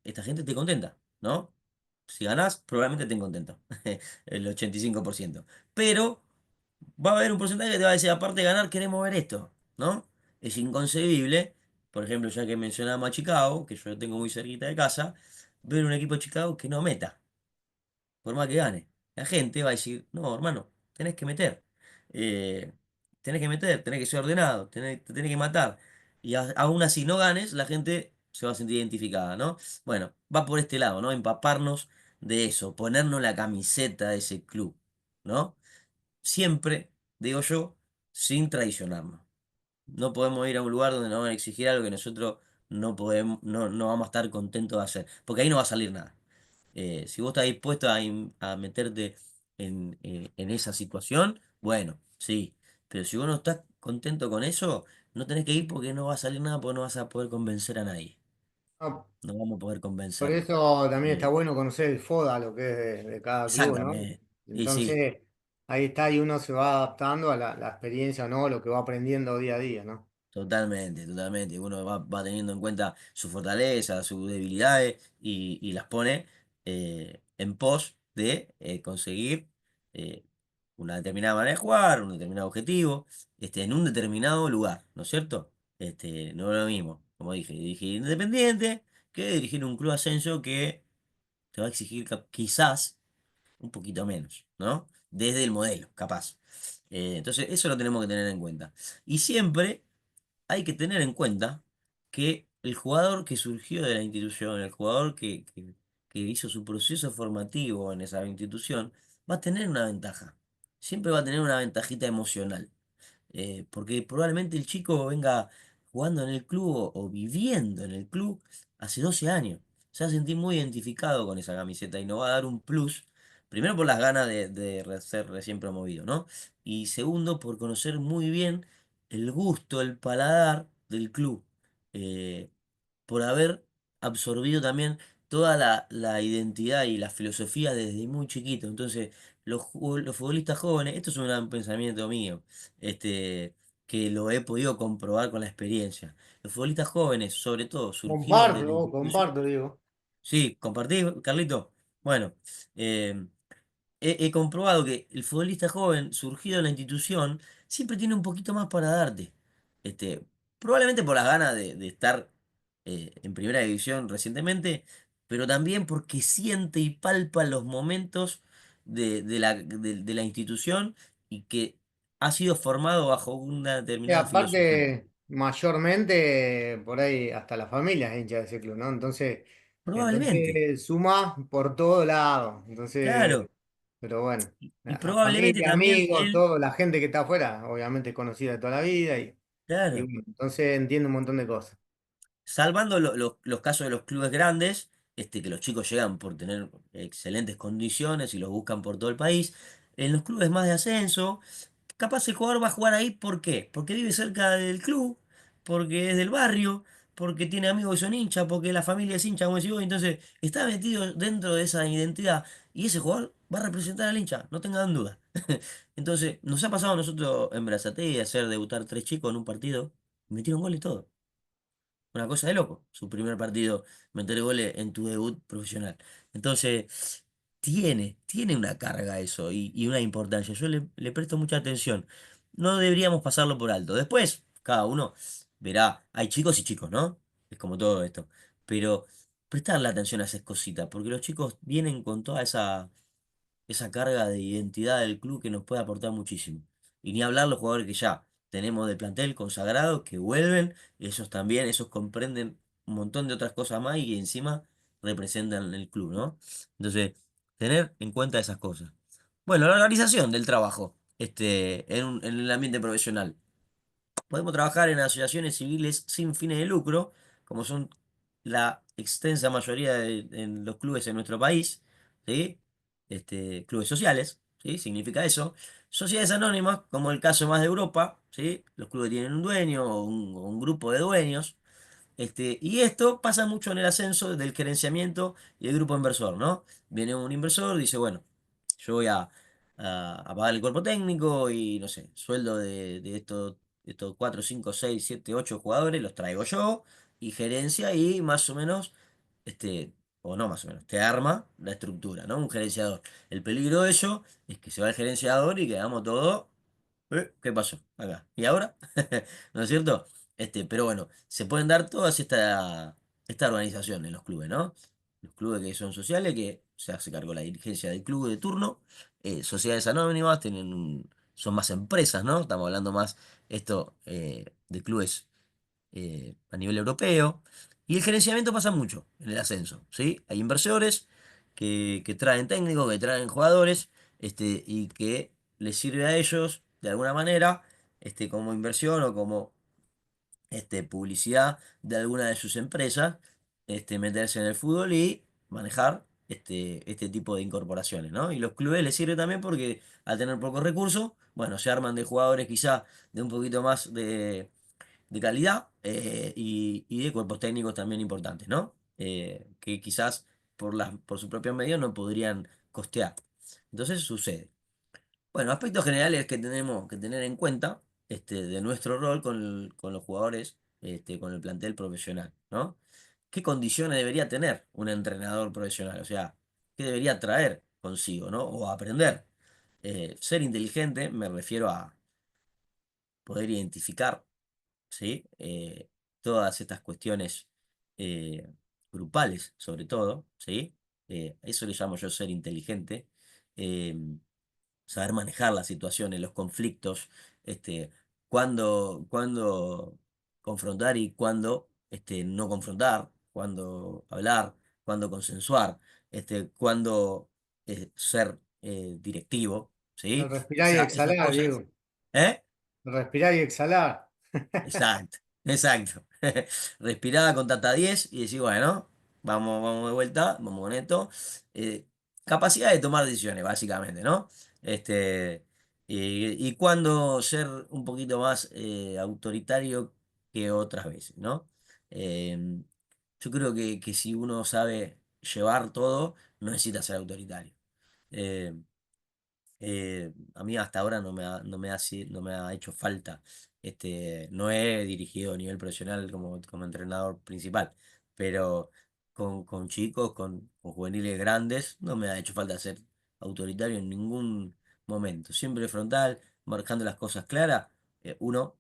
esta gente esté contenta? ¿No? Si ganás, probablemente estén contentos, el 85%. Pero va a haber un porcentaje que te va a decir, aparte de ganar, queremos ver esto, ¿no? Es inconcebible, por ejemplo, ya que mencionamos a Chicago, que yo lo tengo muy cerquita de casa, ver un equipo de Chicago que no meta por más que gane. La gente va a decir, no, hermano, tenés que meter. Eh, tenés que meter, tenés que ser ordenado, te tenés que matar. Y aún así no ganes, la gente se va a sentir identificada, ¿no? Bueno, va por este lado, ¿no? Empaparnos de eso, ponernos la camiseta de ese club, ¿no? Siempre, digo yo, sin traicionarnos. No podemos ir a un lugar donde nos van a exigir algo que nosotros no podemos, no vamos a estar contentos de hacer, porque ahí no va a salir nada. Si vos estás dispuesto a meterte en esa situación, bueno, sí. Pero si vos no estás contento con eso, no tenés que ir porque no va a salir nada, porque no vas a poder convencer a nadie. No, No vamos a poder por convencerlo. eso también está Eh, bueno conocer el FODA, lo que es de cada club, ¿no? exactamente. Y sí. Entonces, ahí está y uno se va adaptando a la experiencia, ¿no? Lo que va aprendiendo día a día, ¿no? Totalmente, totalmente. Uno va teniendo en cuenta sus fortalezas, sus debilidades y las pone en pos de conseguir eh, una determinada manera de jugar, un determinado objetivo, en un determinado lugar, ¿no es cierto? No es lo mismo, como dije, dirigir Independiente que dirigir un club ascenso que te va a exigir quizás un poquito menos, ¿no? Desde el modelo, capaz. Entonces, eso lo tenemos que tener en cuenta. Y siempre hay que tener en cuenta que el jugador que surgió de la institución, el jugador que hizo su proceso formativo en esa institución, va a tener una ventaja. Siempre va a tener una ventajita emocional. Porque probablemente el chico venga jugando en el club o viviendo en el club hace 12 años. Se va a sentir muy identificado con esa camiseta y nos va a dar un plus. Primero por las ganas de ser recién promovido, ¿no? Y segundo por conocer muy bien el gusto, el paladar del club, eh, por haber absorbido también toda la identidad y la filosofía desde muy chiquito. Entonces, los futbolistas jóvenes, esto es un gran pensamiento mío, este, que lo he podido comprobar con la experiencia. Los futbolistas jóvenes, sobre todo, surgidos de la institución. Comparto, digo. Sí, compartí, Carlito. Bueno, eh, he comprobado que el futbolista joven, surgido en la institución, siempre tiene un poquito más para darte. Este, probablemente por las ganas de estar en primera división recientemente, pero también porque siente y palpa los momentos de la institución y que ha sido formado bajo una Y determinada filosofía. aparte, mayormente, por ahí hasta la familia es hincha de ese club, ¿no? Probablemente, Entonces suma por todo lado. Entonces, claro. pero bueno, Y a probablemente familia, también amigos, él, todo, la gente que está afuera, obviamente es conocida de toda la vida y claro. bueno, entonces entiende un montón de cosas. Salvando los casos de los clubes grandes, que los chicos llegan por tener excelentes condiciones y los buscan por todo el país. En los clubes más de ascenso, capaz el jugador va a jugar ahí, ¿por qué? Porque vive cerca del club, porque es del barrio, porque tiene amigos que son hinchas, porque la familia es hincha, como decís vos, entonces está metido dentro de esa identidad. Y ese jugador va a representar al hincha, no tengan duda. Entonces, nos ha pasado a nosotros en Brazatei de hacer debutar tres chicos en un partido, y metieron gol y todo. Una cosa de loco. Su primer partido, meter goles en tu debut profesional. Entonces, tiene una carga eso y una importancia. Yo le presto mucha atención. No deberíamos pasarlo por alto. Después, cada uno verá. Hay chicos y chicos, ¿no? Es como todo esto. Pero prestarle atención a esas cositas, porque los chicos vienen con toda esa carga de identidad del club que nos puede aportar muchísimo. Y ni hablar los jugadores que ya tenemos de plantel consagrados, que vuelven, esos también, esos comprenden un montón de otras cosas más y que encima representan el club, ¿no? Entonces, tener en cuenta esas cosas. Bueno, la organización del trabajo, en el ambiente profesional. Podemos trabajar en asociaciones civiles sin fines de lucro, como son la extensa mayoría en los clubes en nuestro país, ¿sí? Clubes sociales, ¿sí? Significa eso. Sociedades anónimas, como el caso más de Europa, ¿sí? Los clubes tienen un dueño o un grupo de dueños. Y esto pasa mucho en el ascenso del gerenciamiento y el grupo inversor, ¿no? Viene un inversor, dice, bueno, yo voy a pagar el cuerpo técnico y, no sé, sueldo de estos 4 5 6 7 8 jugadores, los traigo yo, y gerencia y más o menos, o no más o menos, te arma la estructura, ¿no? Un gerenciador. El peligro de ello es que se va el gerenciador y quedamos todos. ¿Qué pasó acá? ¿Y ahora? ¿No es cierto? Pero bueno, se pueden dar todas esta organización en los clubes, ¿no? Los clubes que son sociales, que se hace cargo la dirigencia del club de turno, sociedades anónimas, son más empresas, ¿no? Estamos hablando más de clubes a nivel europeo. Y el gerenciamiento pasa mucho en el ascenso, ¿sí? Hay inversores que traen técnicos, que traen jugadores, y que les sirve a ellos, de alguna manera, como inversión o como publicidad de alguna de sus empresas, meterse en el fútbol y manejar este tipo de incorporaciones, ¿no? Y los clubes les sirve también porque al tener pocos recursos, bueno, se arman de jugadores quizá de un poquito más de calidad, y de cuerpos técnicos también importantes, ¿no? Que quizás por sus propios medios no podrían costear. Entonces sucede. Bueno, aspectos generales que tenemos que tener en cuenta, de nuestro rol con los jugadores, con el plantel profesional, ¿no? ¿Qué condiciones debería tener un entrenador profesional? O sea, ¿qué debería traer consigo, ¿no? O aprender. Ser inteligente, me refiero a poder identificar, ¿sí? Todas estas cuestiones eh, grupales, sobre todo, ¿sí? Eso le llamo yo ser inteligente. eh, Saber manejar las situaciones, los conflictos, cuándo confrontar y cuándo no confrontar, cuándo hablar, cuándo consensuar, cuándo ser directivo, ¿sí? Respirar y Esas exhalar, cosas. Diego. ¿Eh? Respirar y exhalar. Exacto, exacto. Respirada con Tata 10 y decir, bueno, vamos de vuelta, vamos con esto. Capacidad de tomar decisiones, básicamente, ¿no? Y cuándo ser un poquito más autoritario que otras veces, ¿no? Eh, yo creo que si uno sabe llevar todo, no necesita ser autoritario. Eh, a mí hasta ahora no me ha hecho falta. No he dirigido a nivel profesional como entrenador principal, pero con chicos, con juveniles grandes, no me ha hecho falta ser autoritario en ningún momento. Siempre frontal, marcando las cosas claras, uno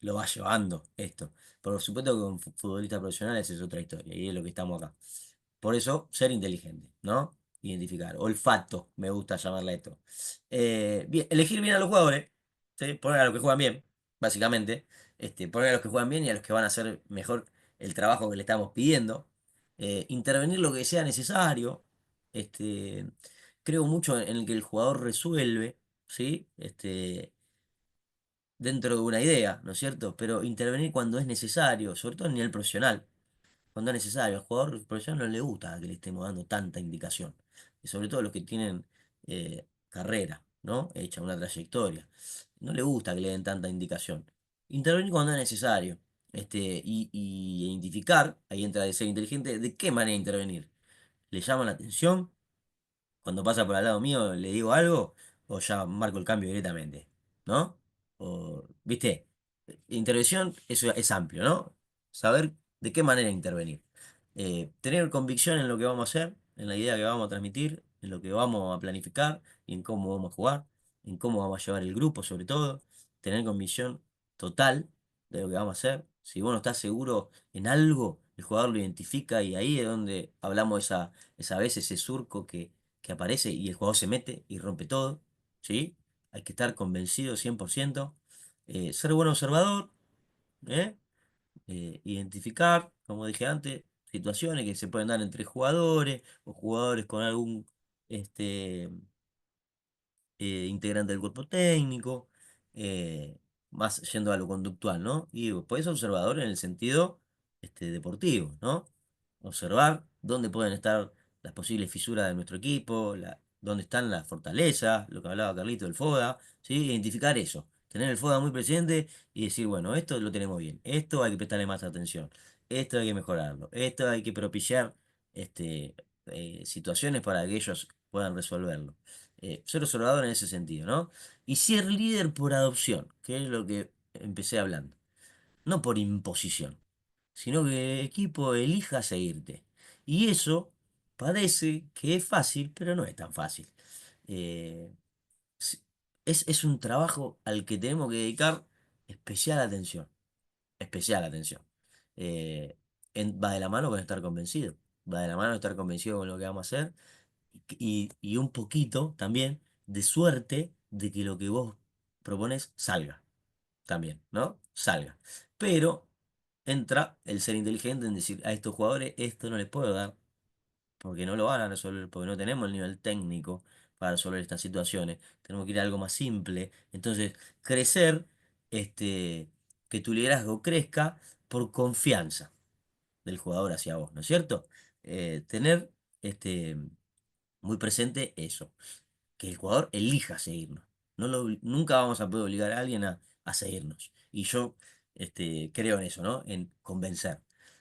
lo va llevando esto. Por supuesto que con futbolistas profesionales es otra historia, y es lo que estamos acá. Por eso, ser inteligente, ¿no? Identificar. Olfato, me gusta llamarle esto. Bien, elegir bien a los jugadores, ¿sí? Poner a los que juegan bien, básicamente. Poner a los que juegan bien y a los que van a hacer mejor el trabajo que le estamos pidiendo. Intervenir lo que sea necesario. Este, Creo mucho en el que el jugador resuelve, ¿sí? Dentro de una idea, ¿no es cierto? Pero intervenir cuando es necesario, sobre todo en nivel profesional cuando es necesario. Al jugador profesional no le gusta que le estemos dando tanta indicación. Y sobre todo los que tienen carrera, ¿no? Hecha una trayectoria. No le gusta que le den tanta indicación. Intervenir cuando es necesario. Y identificar, ahí entra de ser inteligente, de qué manera intervenir. ¿Le llama la atención? cuando pasa por al lado mío le digo algo o ya marco el cambio directamente, ¿no? O, ¿viste? Intervención es amplio, ¿no? Saber de qué manera intervenir. Tener convicción en lo que vamos a hacer, en la idea que vamos a transmitir, en lo que vamos a planificar y en cómo vamos a jugar, en cómo vamos a llevar el grupo sobre todo. Tener convicción total de lo que vamos a hacer. Si vos no estás seguro en algo, el jugador lo identifica y ahí es donde hablamos esa vez, ese surco que aparece y el jugador se mete y rompe todo, ¿sí? Hay que estar convencido 100%. Ser buen observador, ¿eh? Identificar, como dije antes, situaciones que se pueden dar entre jugadores o jugadores con algún este, integrante del cuerpo técnico, eh, más yendo a lo conductual, ¿no? Y pues observador en el sentido deportivo, ¿no? Observar dónde pueden estar las posibles fisuras de nuestro equipo, dónde están las fortalezas, lo que hablaba Carlito del FODA, ¿sí? Identificar eso, tener el FODA muy presente y decir, bueno, esto lo tenemos bien, esto hay que prestarle más atención, esto hay que mejorarlo, esto hay que propiciar situaciones para que ellos puedan resolverlo. Ser observador en ese sentido, ¿no? Y ser líder por adopción, que es lo que empecé hablando. No por imposición, sino que el equipo elija seguirte. Y eso parece que es fácil, pero no es tan fácil. Eh, s- es un trabajo al que tenemos que dedicar especial atención, especial atención. Eh, va de la mano con estar convencido, va de la mano con estar convencido con lo que vamos a hacer y un poquito también de suerte de que lo que vos propones salga también, ¿no? Salga. Pero entra el ser inteligente en decir a estos jugadores esto no les puedo dar porque no lo van a resolver, porque no tenemos el nivel técnico para resolver estas situaciones. Tenemos que ir a algo más simple. Entonces, crecer, que tu liderazgo crezca por confianza del jugador hacia vos, ¿no es cierto? Tener muy presente eso, que el jugador elija seguirnos. Nunca vamos a poder obligar a alguien a seguirnos. Y yo creo en eso, ¿no? En convencer,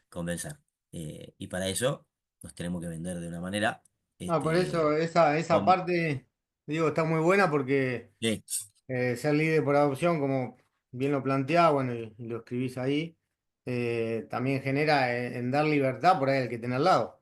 convencer. Y para eso nos tenemos que vender de una manera, No, por eso este, esa con- parte, digo, está muy buena porque sí, ser líder por adopción, como bien lo planteaba, bueno, y lo escribís ahí, también genera en dar libertad por ahí al que tiene al lado.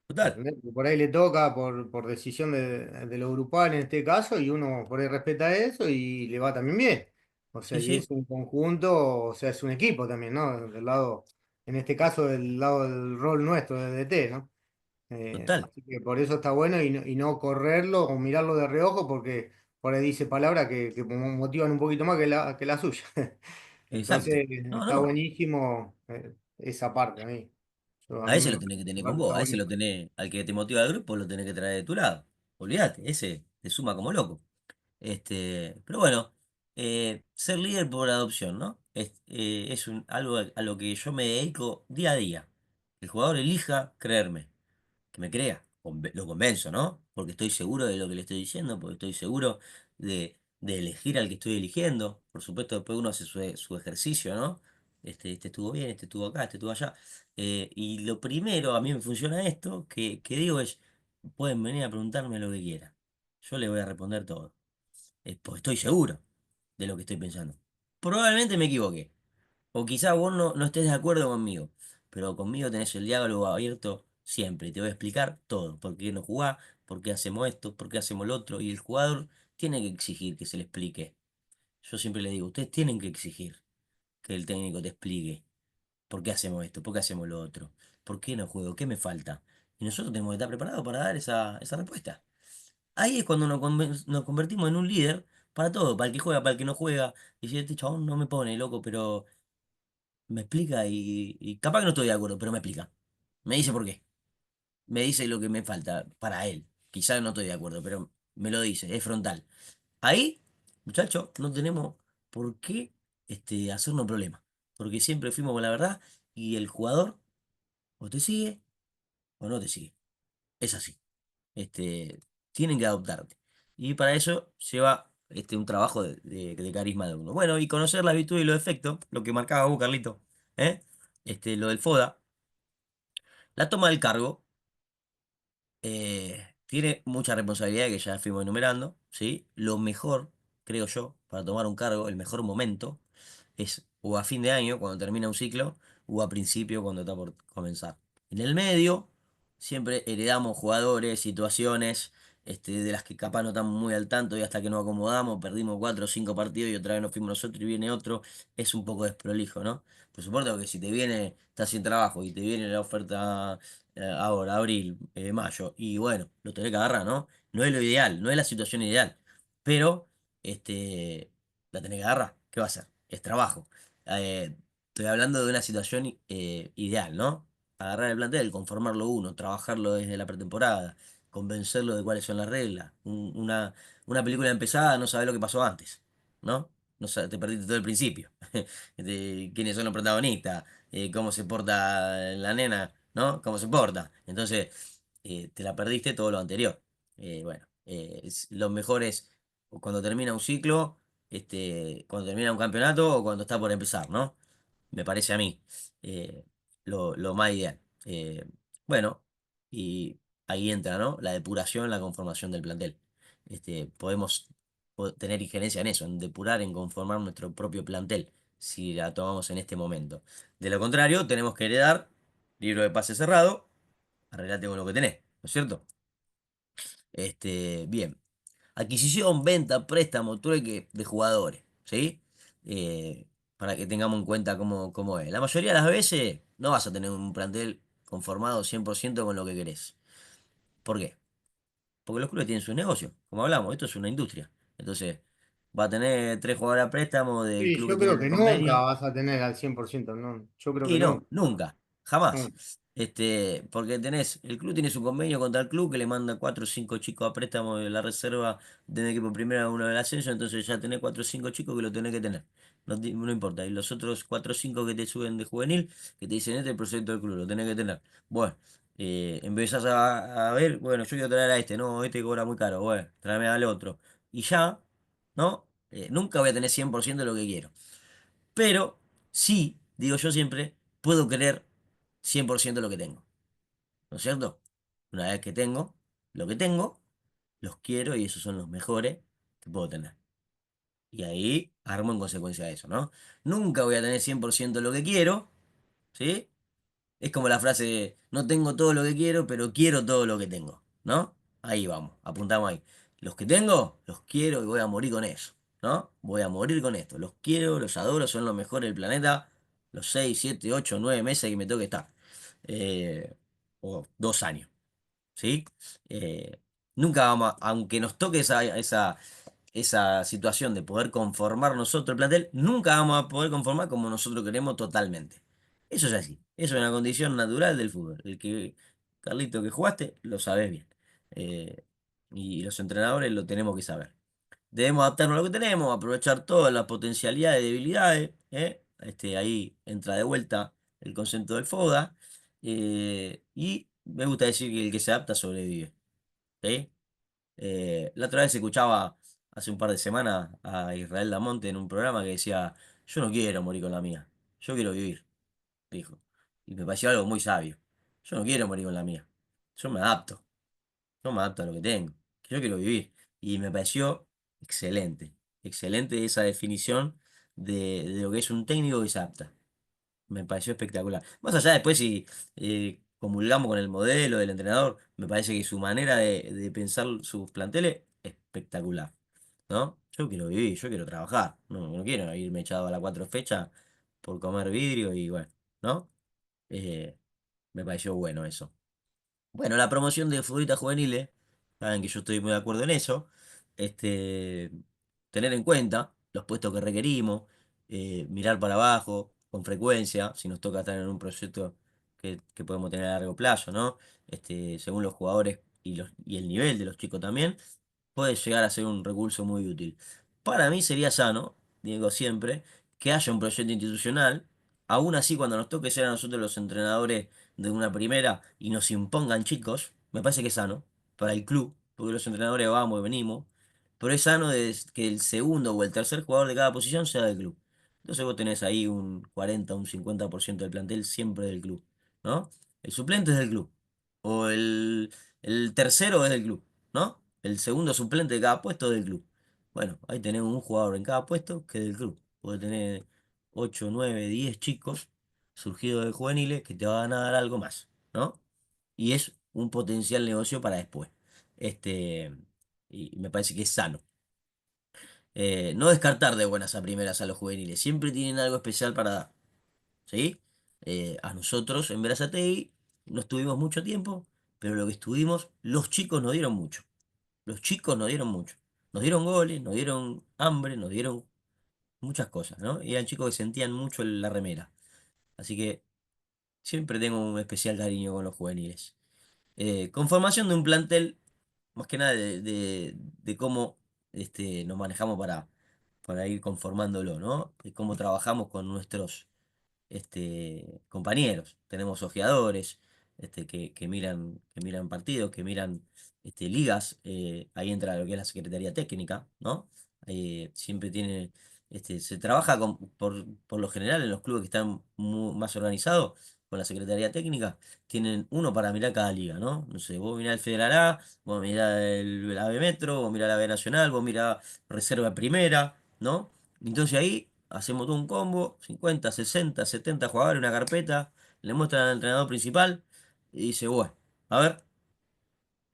total, ¿Entendés? Que por ahí le toca por decisión de lo grupal en este caso, y uno por ahí respeta eso y le va también bien. O sea, sí, y sí, es un conjunto, o sea, es un equipo también, ¿no? Del lado, en este caso, del lado del rol nuestro de DT, ¿no? total. Así que por eso está bueno y no correrlo o mirarlo de reojo porque por ahí dice palabras que motivan un poquito más que la suya. Exacto. Entonces No, está no. buenísimo esa parte a mí. A A mí ese me lo tenés que tener esa con parte vos, está a ese lo buenísimo. tenés, al que te motiva el grupo, lo tenés que traer de tu lado. Olvídate, ese te suma como loco. Pero bueno, ser líder por adopción, ¿no? Es algo a lo que yo me dedico día a día. El jugador elija creerme, que me crea, lo convenzo, ¿no? Porque estoy seguro de lo que le estoy diciendo, porque estoy seguro de elegir al que estoy eligiendo. Por supuesto, después uno hace su ejercicio, ¿no? Este estuvo bien, este estuvo acá, este estuvo allá. Y lo primero, a mí me funciona esto, que digo es, pueden venir a preguntarme lo que quieran. Yo les voy a responder todo. Porque estoy seguro de lo que estoy pensando. Probablemente me equivoqué. O quizá vos no estés de acuerdo conmigo, pero conmigo tenés el diálogo abierto siempre. Te voy a explicar todo. ¿Por qué no jugás? ¿Por qué hacemos esto? ¿Por qué hacemos lo otro? Y el jugador tiene que exigir que se le explique. Yo siempre le digo, ustedes tienen que exigir que el técnico te explique por qué hacemos esto, por qué hacemos lo otro, por qué no juego, qué me falta. Y nosotros tenemos que estar preparados para dar esa respuesta. Ahí es cuando nos convertimos en un líder para todo, para el que juega, para el que no juega. Y si este chabón no me pone, loco, pero me explica y capaz que no estoy de acuerdo, pero me explica. Me dice por qué. Me dice lo que me falta para él. Quizás no estoy de acuerdo, pero me lo dice, es frontal. Ahí, muchachos, no tenemos por qué hacernos problemas. Porque siempre fuimos con la verdad y el jugador o te sigue o no te sigue. Es así. Tienen que adoptarte. Y para eso lleva un trabajo de carisma de uno. Bueno, y conocer la virtud y los defectos, lo que marcaba vos, Carlito, ¿eh? Lo del FODA, la toma del cargo. tiene mucha responsabilidad que ya fuimos enumerando, ¿sí? Lo mejor, creo yo, para tomar un cargo, el mejor momento es o a fin de año, cuando termina un ciclo, o a principio, cuando está por comenzar. En el medio, siempre heredamos jugadores, situaciones, de las que capaz no estamos muy al tanto y hasta que nos acomodamos, perdimos 4 o 5 partidos y otra vez nos fuimos nosotros y viene otro, es un poco desprolijo, ¿no? Por supuesto que si te viene, estás sin trabajo y te viene la oferta ahora, abril, mayo, y bueno, lo tenés que agarrar, ¿no? No es lo ideal, no es la situación ideal, pero la tenés que agarrar. ¿Qué va a hacer? Es trabajo. Estoy hablando de una situación ideal, ¿no? Agarrar el plantel, conformarlo uno, trabajarlo desde la pretemporada, convencerlo de cuáles son las reglas. Una película empezada, no sabes lo que pasó antes, ¿no? No te perdiste todo el principio. De quiénes son los protagonistas, cómo se porta la nena, ¿no? Cómo se porta. Entonces, te la perdiste todo lo anterior. Bueno, lo mejor es cuando termina un ciclo, cuando termina un campeonato o cuando está por empezar, ¿no? Me parece a mí eh, lo más ideal. Bueno, y ahí entra, ¿no? La depuración, la conformación del plantel. Podemos tener injerencia en eso, en depurar, en conformar nuestro propio plantel, si la tomamos en este momento. De lo contrario, tenemos que heredar libro de pase cerrado, arreglate con lo que tenés, ¿no es cierto? Bien. Adquisición, venta, préstamo, trueque de jugadores, ¿sí? Eh, para que tengamos en cuenta cómo es. La mayoría de las veces no vas a tener un plantel conformado 100% con lo que querés. ¿Por qué? Porque los clubes tienen sus negocios. Como hablamos, esto es una industria. Entonces, va a tener 3 jugadores a préstamo del Sí, club que yo tiene creo el que nunca convenio. vas a tener al 100%, no, yo creo que Y nunca. no, nunca, jamás. No. Porque el club tiene su convenio contra el club que le manda 4 o 5 chicos a préstamo de la reserva del equipo primero a uno del ascenso, entonces ya tenés 4 o 5 chicos que lo tenés que tener. No, no importa. Y los otros 4 o 5 que te suben de juvenil, que te dicen este es el proyecto del club, lo tenés que tener. Bueno, empezás a ver, bueno, yo quiero traer a este, no, este cobra muy caro, bueno, tráeme al otro. Y ya, ¿no? Nunca voy a tener 100% de lo que quiero. Pero sí, digo yo siempre, puedo querer 100% lo que tengo. ¿No es cierto? Una vez que tengo lo que tengo, los quiero y esos son los mejores que puedo tener. Y ahí armo en consecuencia de eso, ¿no? Nunca voy a tener 100% lo que quiero, ¿sí? Es como la frase, no tengo todo lo que quiero, pero quiero todo lo que tengo, ¿no? Ahí vamos, apuntamos ahí. Los que tengo, los quiero y voy a morir con eso, ¿no? Voy a morir con esto. Los quiero, los adoro, son los mejores del planeta. Los 6 7 8 9 meses que me toque estar. Eh, o 2 años, ¿sí? Eh, Nunca vamos aunque nos toque esa situación de poder conformar nosotros el plantel, nunca vamos a poder conformar como nosotros queremos totalmente. Eso es así. Eso es una condición natural del fútbol. Carlito, que jugaste, lo sabes bien. Eh, y los entrenadores lo tenemos que saber. Debemos adaptarnos a lo que tenemos, aprovechar todas las potencialidades y debilidades. Ahí entra de vuelta el concepto del FODA. Y me gusta decir que el que se adapta sobrevive. ¿Sí? La otra vez escuchaba hace un par de semanas a Israel Damonte en un programa que decía, yo no quiero morir con la mía, yo quiero vivir, dijo. Y me pareció algo muy sabio. Yo no quiero morir con la mía, yo me adapto, yo me adapto a lo que tengo, que yo quiero vivir. Y me pareció excelente, excelente esa definición de lo que es un técnico que se adapta. Me pareció espectacular. Más allá después si comulgamos con el modelo del entrenador, me parece que su manera de pensar sus planteles es espectacular, ¿no? Yo quiero vivir, yo quiero trabajar, no quiero irme echado a la 4 fechas por comer vidrio y bueno, ¿no? Eh, Me pareció bueno eso. Bueno, la promoción de futbolistas juveniles, saben que yo estoy muy de acuerdo en eso. Este, Tener en cuenta los puestos que requerimos, mirar para abajo con frecuencia, si nos toca estar en un proyecto que podemos tener a largo plazo, ¿no? Según los jugadores y el nivel de los chicos también, puede llegar a ser un recurso muy útil. Para mí sería sano, digo siempre, que haya un proyecto institucional, aún así cuando nos toque ser a nosotros los entrenadores de una primera y nos impongan chicos, me parece que es sano para el club, porque los entrenadores vamos y venimos, pero es sano que el segundo o el tercer jugador de cada posición sea del club. Entonces vos tenés ahí un 40 un 50% del plantel siempre del club, ¿no? El suplente es del club, o el tercero es del club, ¿no? El segundo suplente de cada puesto es del club. Bueno, ahí tenemos un jugador en cada puesto que es del club. Puede tener 8 9 10 chicos surgidos de juveniles que te van a dar algo más, ¿no? Y es un potencial negocio para después. Este, y me parece que es sano. No descartar de buenas a primeras a los juveniles, siempre tienen algo especial para dar, ¿sí? A nosotros en Berazategui no estuvimos mucho tiempo, pero lo que estuvimos, los chicos nos dieron mucho. Los chicos nos dieron mucho. Nos dieron goles, nos dieron hambre, nos dieron muchas cosas, ¿no? Y eran chicos que sentían mucho la remera. Así que siempre tengo un especial cariño con los juveniles. Conformación de un plantel, más que nada de cómo nos manejamos para ir conformándolo, ¿no? De cómo trabajamos con nuestros compañeros. Tenemos ojeadores que miran partidos, que miran ligas. Ahí entra lo que es la Secretaría Técnica, ¿no? Siempre tiene, se trabaja por lo general en los clubes que están más organizados con la Secretaría Técnica. Tienen uno para mirar cada liga, ¿no? No sé, vos mirá el Federal A, vos mirá el AVE Metro, vos mirá la B Nacional, vos mirá Reserva Primera, ¿no? Entonces ahí hacemos todo un combo, 50 60 70 jugadores, una carpeta, le muestran al entrenador principal y dice, bueno, a ver,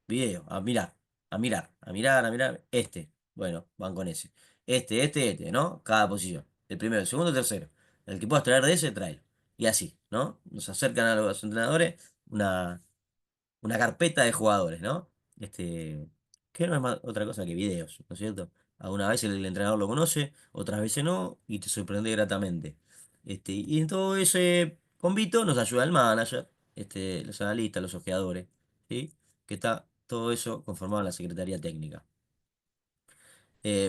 video, a mirar, a mirar, a mirar, a mirar, bueno, van con ese. ¿No? Cada posición. El primero, el segundo, el tercero. El que puedas traer de ese, tráelo. Y así, ¿no? Nos acercan a los entrenadores una carpeta de jugadores, ¿no? Este, que no es otra cosa que videos, ¿no es cierto? Algunas veces el entrenador lo conoce, otras veces no, y te sorprende gratamente. Y en todo ese convito nos ayuda el manager, los analistas, los ojeadores, ¿sí? Que está todo eso conformado en la Secretaría Técnica.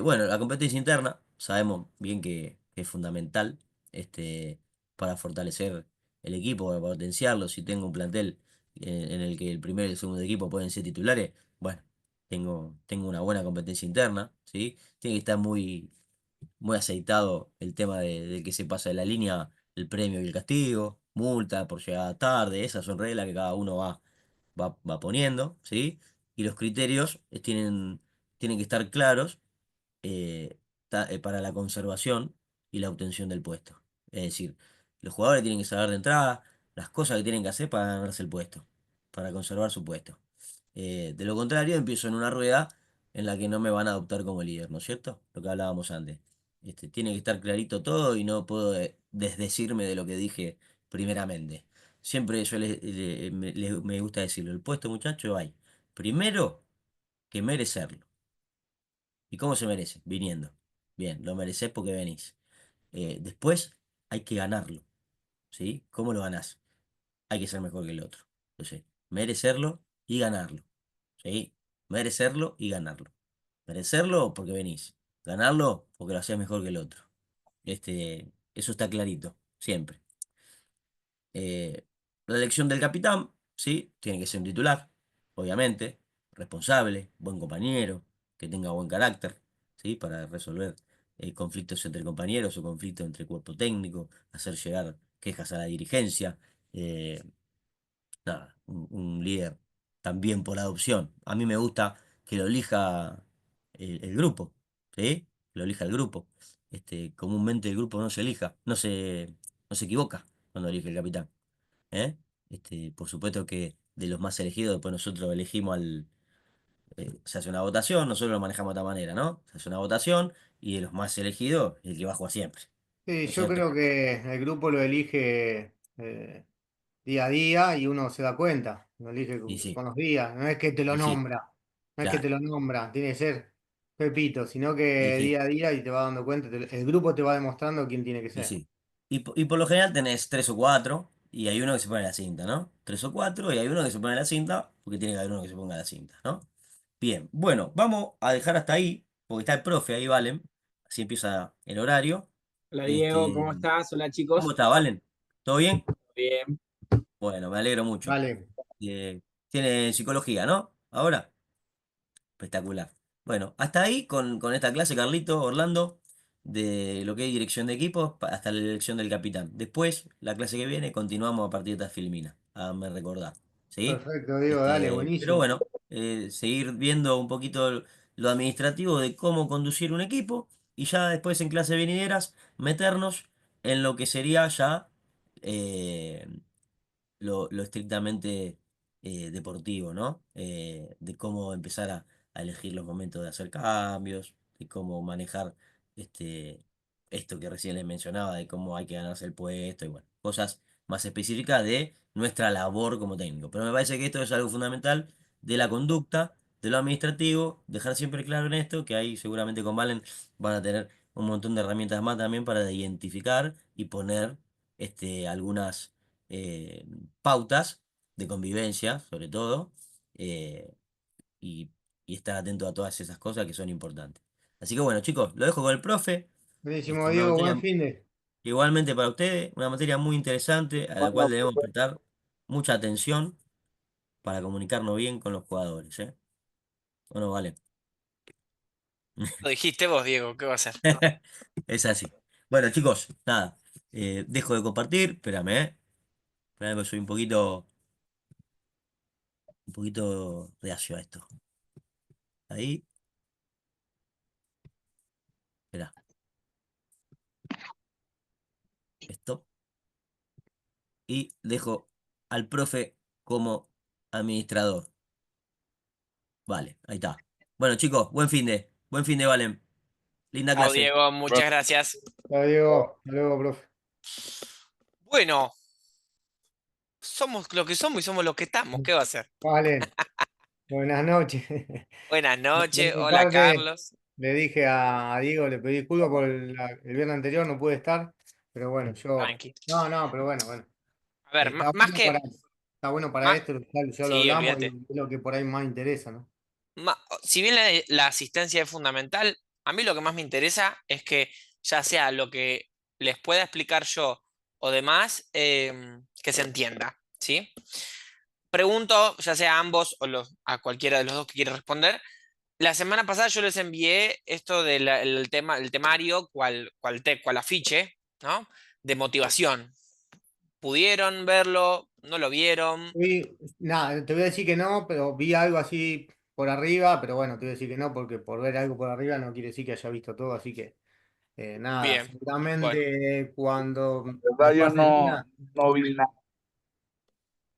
Bueno, la competencia interna, sabemos bien que es fundamental para fortalecer el equipo, para potenciarlo. Si tengo un plantel en el que el primer y el segundo equipo pueden ser titulares, bueno, tengo una buena competencia interna, ¿sí? Tiene que estar muy aceitado el tema de que se pasa de la línea, el premio y el castigo, multa por llegar tarde, esas son reglas que cada uno va poniendo, ¿sí? Y los criterios tienen que estar claros para la conservación y la obtención del puesto. Es decir, los jugadores tienen que saber de entrada las cosas que tienen que hacer para ganarse el puesto, para conservar su puesto. De lo contrario, empiezo en una rueda en la que no me van a adoptar como líder, ¿no es cierto? Lo que hablábamos antes. Tiene que estar clarito todo y no puedo desdecirme de lo que dije primeramente. Siempre yo me gusta decirlo, el puesto, muchacho, hay primero que merecerlo. ¿Y cómo se merece? Viniendo. Bien, lo mereces porque venís. Después hay que ganarlo, ¿sí? ¿Cómo lo ganás? Hay que ser mejor que el otro. Entonces, merecerlo y ganarlo, ¿sí? Merecerlo y ganarlo. Merecerlo porque venís. Ganarlo porque lo hacés mejor que el otro. Eso está clarito, siempre. Eh, la elección del capitán, ¿sí? Tiene que ser un titular, obviamente, responsable, buen compañero, que tenga buen carácter, ¿sí? Para resolver conflictos entre compañeros o conflictos entre cuerpo técnico, hacer llegar quejas a la dirigencia. eh, Nada, un líder también por adopción. A mí me gusta que lo elija el grupo, ¿sí? Que lo elija el grupo. Comúnmente el grupo no se equivoca cuando elige el capitán. ¿Eh? Por supuesto que de los más elegidos, después nosotros elegimos se hace una votación, nosotros lo manejamos de esta manera, ¿no? Se hace una votación y de los más elegidos, el que va a jugar siempre, Sí, ¿no es yo cierto? creo que el grupo lo elige día a día y uno se da cuenta, lo elige Y sí, con los días, no es que te lo y sí, nombra, no es que te claro, lo nombra, tiene que ser Pepito, sino y que sí. día a día y te va dando cuenta, el grupo te va demostrando quién tiene que Y ser. sí. Y por lo general tenés tres o cuatro, y hay uno que se pone la cinta, ¿no? Tres o cuatro, y hay uno que se pone la cinta, porque tiene que haber uno que se ponga la cinta, ¿no? Bien, bueno, vamos a dejar hasta ahí, porque está el profe ahí, Valen. Así empieza el horario. Hola Diego, Este, ¿cómo estás? Hola ¿Cómo chicos. está, Valen? ¿Todo bien? Bien. Bueno, me alegro mucho. Vale, Eh, Tiene psicología, ¿no? Ahora. Espectacular. Bueno, hasta ahí con esta clase, Carlito, Orlando, de lo que es dirección de equipos hasta la elección del capitán. Después, la clase que viene, continuamos a partir de esta filmina. Ah, me recordá. ¿sí? Perfecto, Diego, dale, Pero buenísimo. bueno, seguir viendo un poquito lo administrativo de cómo conducir un equipo y ya después en clase venideras meternos en lo que sería ya eh, lo estrictamente deportivo, ¿no? De cómo empezar a elegir los momentos de hacer cambios, de cómo manejar este, esto que recién les mencionaba, de cómo hay que ganarse el puesto y bueno, cosas más específicas de nuestra labor como técnico. Pero me parece que esto es algo fundamental de la conducta, de lo administrativo, dejar siempre claro en esto, que ahí seguramente con Valen van a tener un montón de herramientas más también para identificar y poner algunas eh, pautas de convivencia, sobre todo, eh, y, y estar atento a todas esas cosas que son importantes. Así que bueno, chicos, lo dejo con el profe. Buenísimo, Una Diego, buen materia fin de. igualmente para ustedes, una materia muy interesante a la cual Bueno, debemos prestar mucha atención para comunicarnos bien con los jugadores, ¿eh? Bueno, vale. Lo dijiste vos, Diego, ¿qué va a hacer? Es así. Bueno, chicos, nada, dejo de compartir, espérame, ¿eh? Espérame que soy un poquito reacio a esto. Ahí, espera, esto. Y dejo al profe como administrador. Vale, ahí está. Bueno, chicos, buen fin de, Valen. Linda Chao, clase. Diego, muchas gracias. Chao, Diego, hasta luego, profe. Bueno, somos lo que somos y somos lo que estamos, ¿qué va a hacer? Vale, buenas noches. Buenas De noches, mi hola parte, Carlos. le dije a Diego, le pedí disculpas por el viernes anterior, no pude estar, pero bueno, yo. Tranqui. No, no, pero bueno. A ver, Está más bueno que... está bueno para más- esto, ya lo sí, hablamos y olvídate. es lo que por ahí más interesa, ¿no? Si bien la asistencia es fundamental, a mí lo que más me interesa es que ya sea lo que les pueda explicar yo o demás, que se entienda, ¿sí? Pregunto, ya sea a ambos o a cualquiera de los dos que quiera responder. La semana pasada yo les envié esto del el temario, cual afiche, ¿no? De motivación. ¿Pudieron verlo? ¿No lo vieron? Nada, te voy a decir que no, pero vi algo así por arriba, pero bueno, te voy a decir que no, porque por ver algo por arriba no quiere decir que haya visto todo, así que nada, Bien. Bueno, seguramente cuando la de verdad yo parte mía, no vi nada.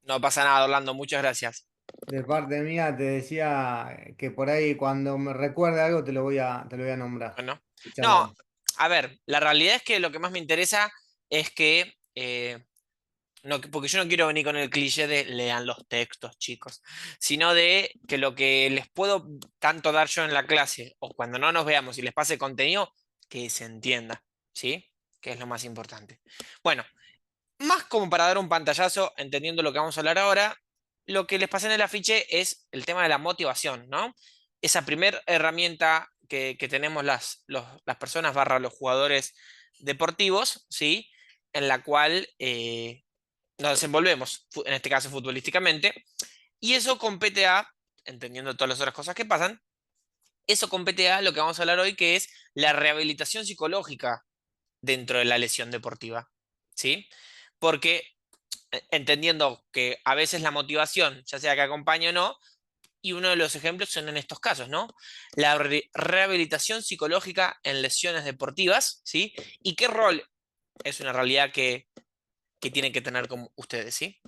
no pasa nada, Orlando, muchas gracias. de parte mía te decía que por ahí cuando me recuerde algo te lo voy a nombrar Bueno, y no, charlamos. a ver, la realidad es que lo que más me interesa es que, no, porque yo no quiero venir con el cliché de lean los textos, chicos, sino de que lo que les puedo tanto dar yo en la clase o cuando no nos veamos y les pase contenido, que se entienda, ¿sí? Que es lo más importante. Bueno, más como para dar un pantallazo, entendiendo lo que vamos a hablar ahora, lo que les pasé en el afiche es el tema de la motivación, ¿no? Esa primera herramienta que tenemos las personas barra los jugadores deportivos, ¿sí? En la cual nos desenvolvemos, en este caso futbolísticamente, y eso compete a, entendiendo todas las otras cosas que pasan, eso compete a lo que vamos a hablar hoy, que es la rehabilitación psicológica dentro de la lesión deportiva, ¿sí? Porque entendiendo que a veces la motivación, ya sea que acompañe o no, y uno de los ejemplos son en estos casos, ¿no? La rehabilitación psicológica en lesiones deportivas, ¿sí? Y qué rol es una realidad que tienen que tener con ustedes, ¿sí?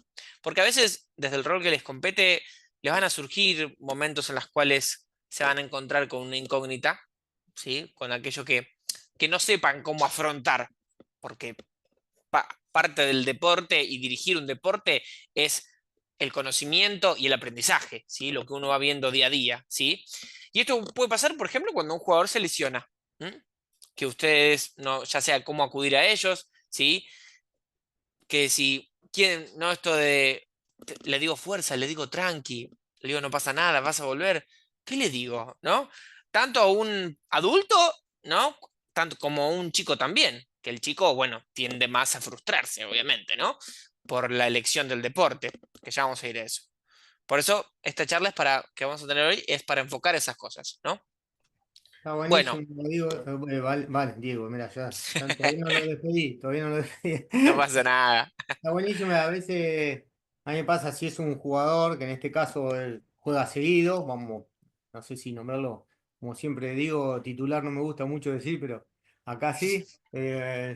Porque a veces, desde el rol que les compete, les van a surgir momentos en los cuales se van a encontrar con una incógnita, ¿sí? Con aquello que no sepan cómo afrontar, porque parte del deporte y dirigir un deporte es el conocimiento y el aprendizaje, ¿sí? Lo que uno va viendo día a día, ¿sí? Y esto puede pasar, por ejemplo, cuando un jugador se lesiona, ¿m? Que ustedes, no, ya sea cómo acudir a ellos, ¿sí? Que si quieren, no esto de, le digo fuerza, le digo tranqui, le digo no pasa nada, vas a volver, ¿qué le digo? ¿No? Tanto a un adulto, ¿no? Tanto como a un chico también, que el chico, bueno, tiende más a frustrarse, obviamente, ¿no? Por la elección del deporte, que ya vamos a ir a eso. Por eso, esta charla es que vamos a tener hoy es para enfocar esas cosas, ¿no? Está Bueno, buenísimo, Diego. Vale, Diego, mira, todavía no lo despedí, todavía no lo despedí. no pasa nada. Está buenísimo, a veces A mí me pasa si es un jugador que en este caso él juega seguido, vamos, no sé si nombrarlo, como siempre digo, titular no me gusta mucho decir, pero acá sí,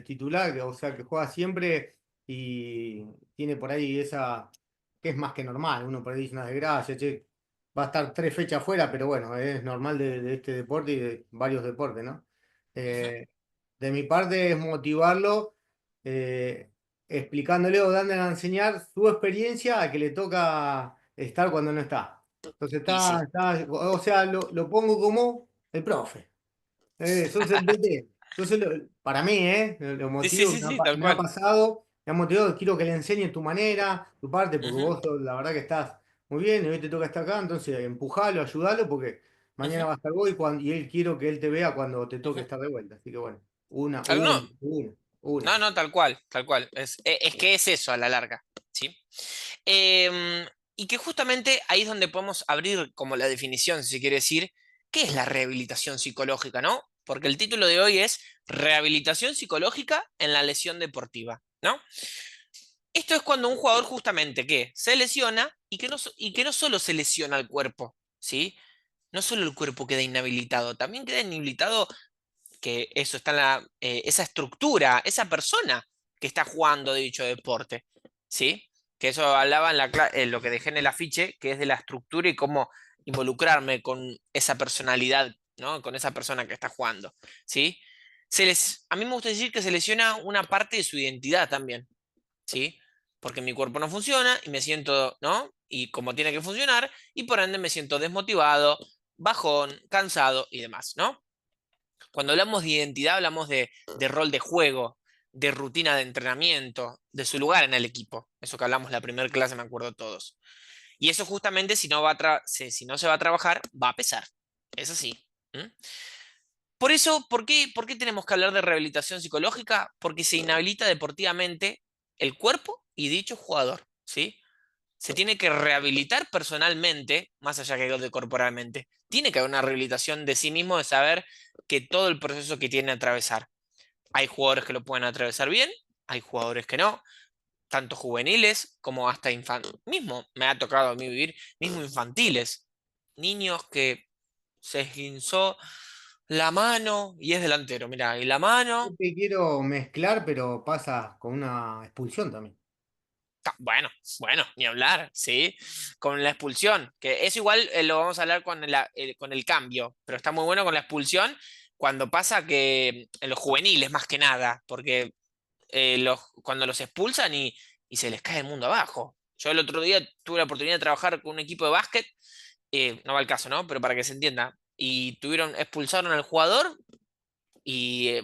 titular, o sea, que juega siempre y tiene por ahí esa, que es más que normal, uno por ahí dice una desgracia, che, va a estar 3 fechas fuera, pero bueno, es normal de este deporte y de varios deportes, ¿no? Ujú. Eh, de mi parte es motivarlo. eh, Explicándole o dándole a enseñar su experiencia a que le toca estar cuando no está. Entonces Y sí. o sea, lo pongo como el profe. Sos el DT. Para mí, lo Sí, sí, motivo, sí, sí, tal me ha cual. pasado, me ha motivado, quiero que le enseñe tu manera, tu parte, porque Ujú, la verdad que estás muy bien y hoy te toca estar acá, entonces empujalo, ayudalo, porque mañana ujú, va a estar vos y él quiero que él te vea cuando te toque ujú. estar de vuelta. Así que bueno, No, una. no, no, tal cual, tal cual. Es que es eso a la larga, ¿sí? Em, y que justamente ahí es donde podemos abrir como la definición, si se quiere decir, ¿qué es la rehabilitación psicológica, no? Porque el título de hoy es Rehabilitación psicológica en la lesión deportiva, ¿no? Esto es cuando un jugador justamente que se lesiona y que no solo se lesiona el cuerpo, ¿sí? No solo el cuerpo queda inhabilitado, también queda inhabilitado que eso está en esa estructura, esa persona que está jugando dicho deporte, ¿sí? Que eso hablaba en lo que dejé en el afiche, que es de la estructura y cómo involucrarme con esa personalidad, ¿no? Con esa persona que está jugando, ¿sí? A mí me gusta decir que se lesiona una parte de su identidad también, ¿sí? Porque mi cuerpo no funciona y me siento, ¿no? Y como tiene que funcionar, y por ende me siento desmotivado, bajón, cansado y demás, ¿no? Cuando hablamos de identidad, hablamos de rol de juego, de rutina de entrenamiento, de su lugar en el equipo. Eso que hablamos la primera clase, me acuerdo todos. Y eso justamente, si no se va a trabajar, va a pesar. Es así. ¿M? Por eso, por qué tenemos que hablar de rehabilitación psicológica? Porque se inhabilita deportivamente el cuerpo y dicho jugador, ¿sí? Se tiene que rehabilitar personalmente, más allá que de corporalmente. Tiene que haber una rehabilitación de sí mismo, de saber que todo el proceso que tiene que atravesar. Hay jugadores que lo pueden atravesar bien, hay jugadores que no, tanto juveniles como hasta infantiles. Mismo me ha tocado a mí vivir, mismo infantiles. Niños que se esguinzó la mano y es delantero, mira, y la No mano. te quiero mezclar, pero pasa con una expulsión también. Bueno, bueno, ni hablar, ¿sí? Con la expulsión, que eso igual lo vamos a hablar con el cambio, pero está muy bueno con la expulsión cuando pasa que en los juveniles más que nada, porque cuando los expulsan y se les cae el mundo abajo. Yo el otro día tuve la oportunidad de trabajar con un equipo de básquet, no va al caso, ¿no? Pero para que se entienda, y expulsaron al jugador y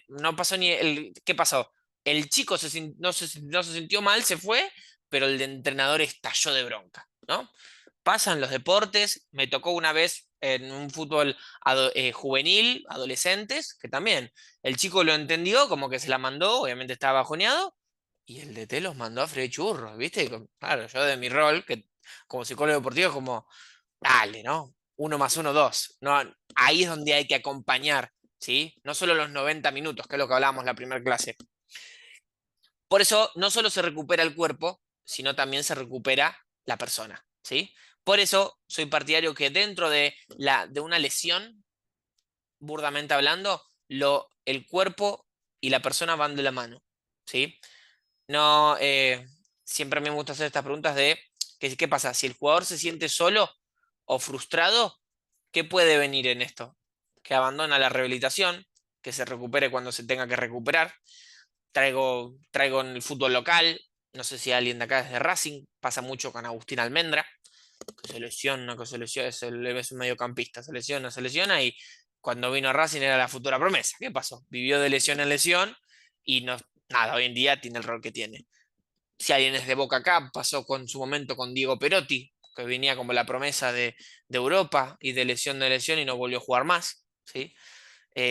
no pasó ni ¿qué pasó? El chico no se sintió mal, se fue, pero el de entrenador estalló de bronca, ¿no? Pasan los deportes, me tocó una vez en un fútbol juvenil, adolescentes, que también el chico lo entendió, como que se la mandó, obviamente estaba bajoneado, y el DT los mandó a freír churros, ¿viste? Claro, yo de mi rol, que como psicólogo deportivo, como dale, ¿no? Uno más uno, dos. No, ahí es donde hay que acompañar, ¿sí? No solo los 90 minutos, que es lo que hablábamos la primera clase. Por eso no solo se recupera el cuerpo, sino también se recupera la persona, ¿sí? Por eso soy partidario que dentro de una lesión, burdamente hablando, el cuerpo y la persona van de la mano, ¿sí? No, siempre a mí me gusta hacer estas preguntas de ¿qué pasa? Si el jugador se siente solo o frustrado, ¿qué puede venir en esto? Que abandona la rehabilitación, que se recupere cuando se tenga que recuperar. Traigo en el fútbol local, no sé si alguien de acá es de Racing, pasa mucho con Agustín Almendra, que se lesiona, es un mediocampista, se lesiona y cuando vino a Racing era la futura promesa. ¿Qué pasó? Vivió de lesión en lesión y no, nada, hoy en día tiene el rol que tiene. Si alguien es de Boca acá, pasó con su momento con Diego Perotti, que venía como la promesa de Europa y de lesión y no volvió a jugar más, ¿sí?